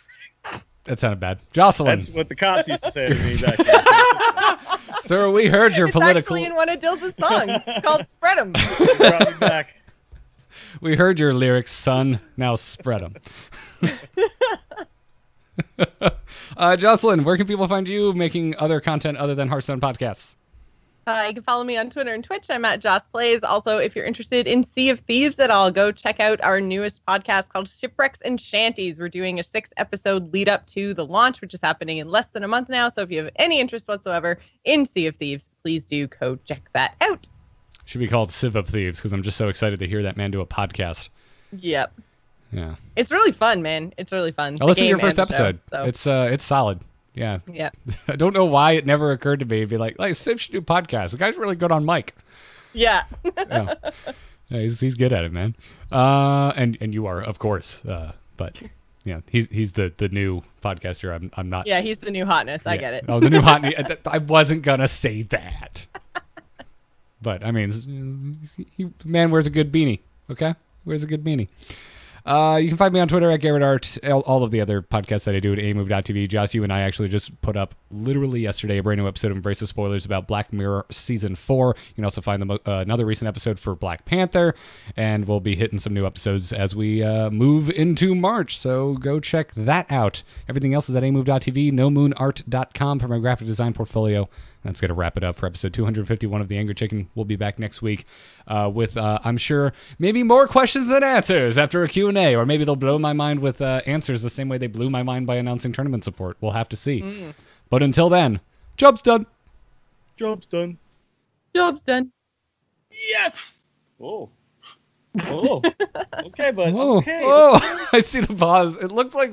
sounded bad. Jocelyn. That's what the cops used to say to me back then. Sir, we heard your political... It's actually in one of Dill's songs called Spread 'em. Brought me back. We heard your lyrics, son. Now spread them. Jocelyn, where can people find you making other content other than Hearthstone podcasts? You can follow me on Twitter and Twitch. I'm at Joss Plays. Also, if you're interested in Sea of Thieves at all, go check out our newest podcast called Shipwrecks and Shanties. We're doing a 6-episode lead up to the launch, which is happening in less than a month now. So if you have any interest whatsoever in Sea of Thieves, please do go check that out. Should be called Civ of Thieves because I'm just so excited to hear that man do a podcast. Yep. Yeah. It's really fun, man. It's really fun. I listened to your first episode. So. It's solid. Yeah. Yeah. I don't know why it never occurred to me to be like Civ should do podcasts. The guy's really good on mic. Yeah. Yeah, he's good at it, man. And you are, of course. But yeah, he's the new podcaster. I'm not. Yeah, he's the new hotness. I get it. Oh, the new hotness. I wasn't gonna say that. But I mean, man wears a good beanie. Okay, wears a good beanie. You can find me on Twitter at Garrett Art, all of the other podcasts that I do at amove.tv. Joss, you and I actually just put up literally yesterday a brand new episode of Embrace of Spoilers about Black Mirror Season 4. You can also find another recent episode for Black Panther, and we'll be hitting some new episodes as we move into March, so go check that out. Everything else is at amove.tv, nomoonart.com for my graphic design portfolio. That's going to wrap it up for episode 251 of The Angry Chicken. We'll be back next week with, I'm sure, maybe more questions than answers after a Q&A, or maybe they'll blow my mind with answers the same way they blew my mind by announcing tournament support. We'll have to see. But until then, job's done. Job's done. Job's done. Yes! Oh. Oh. Okay, bud. Oh, Okay. oh. I see the pause. It looks like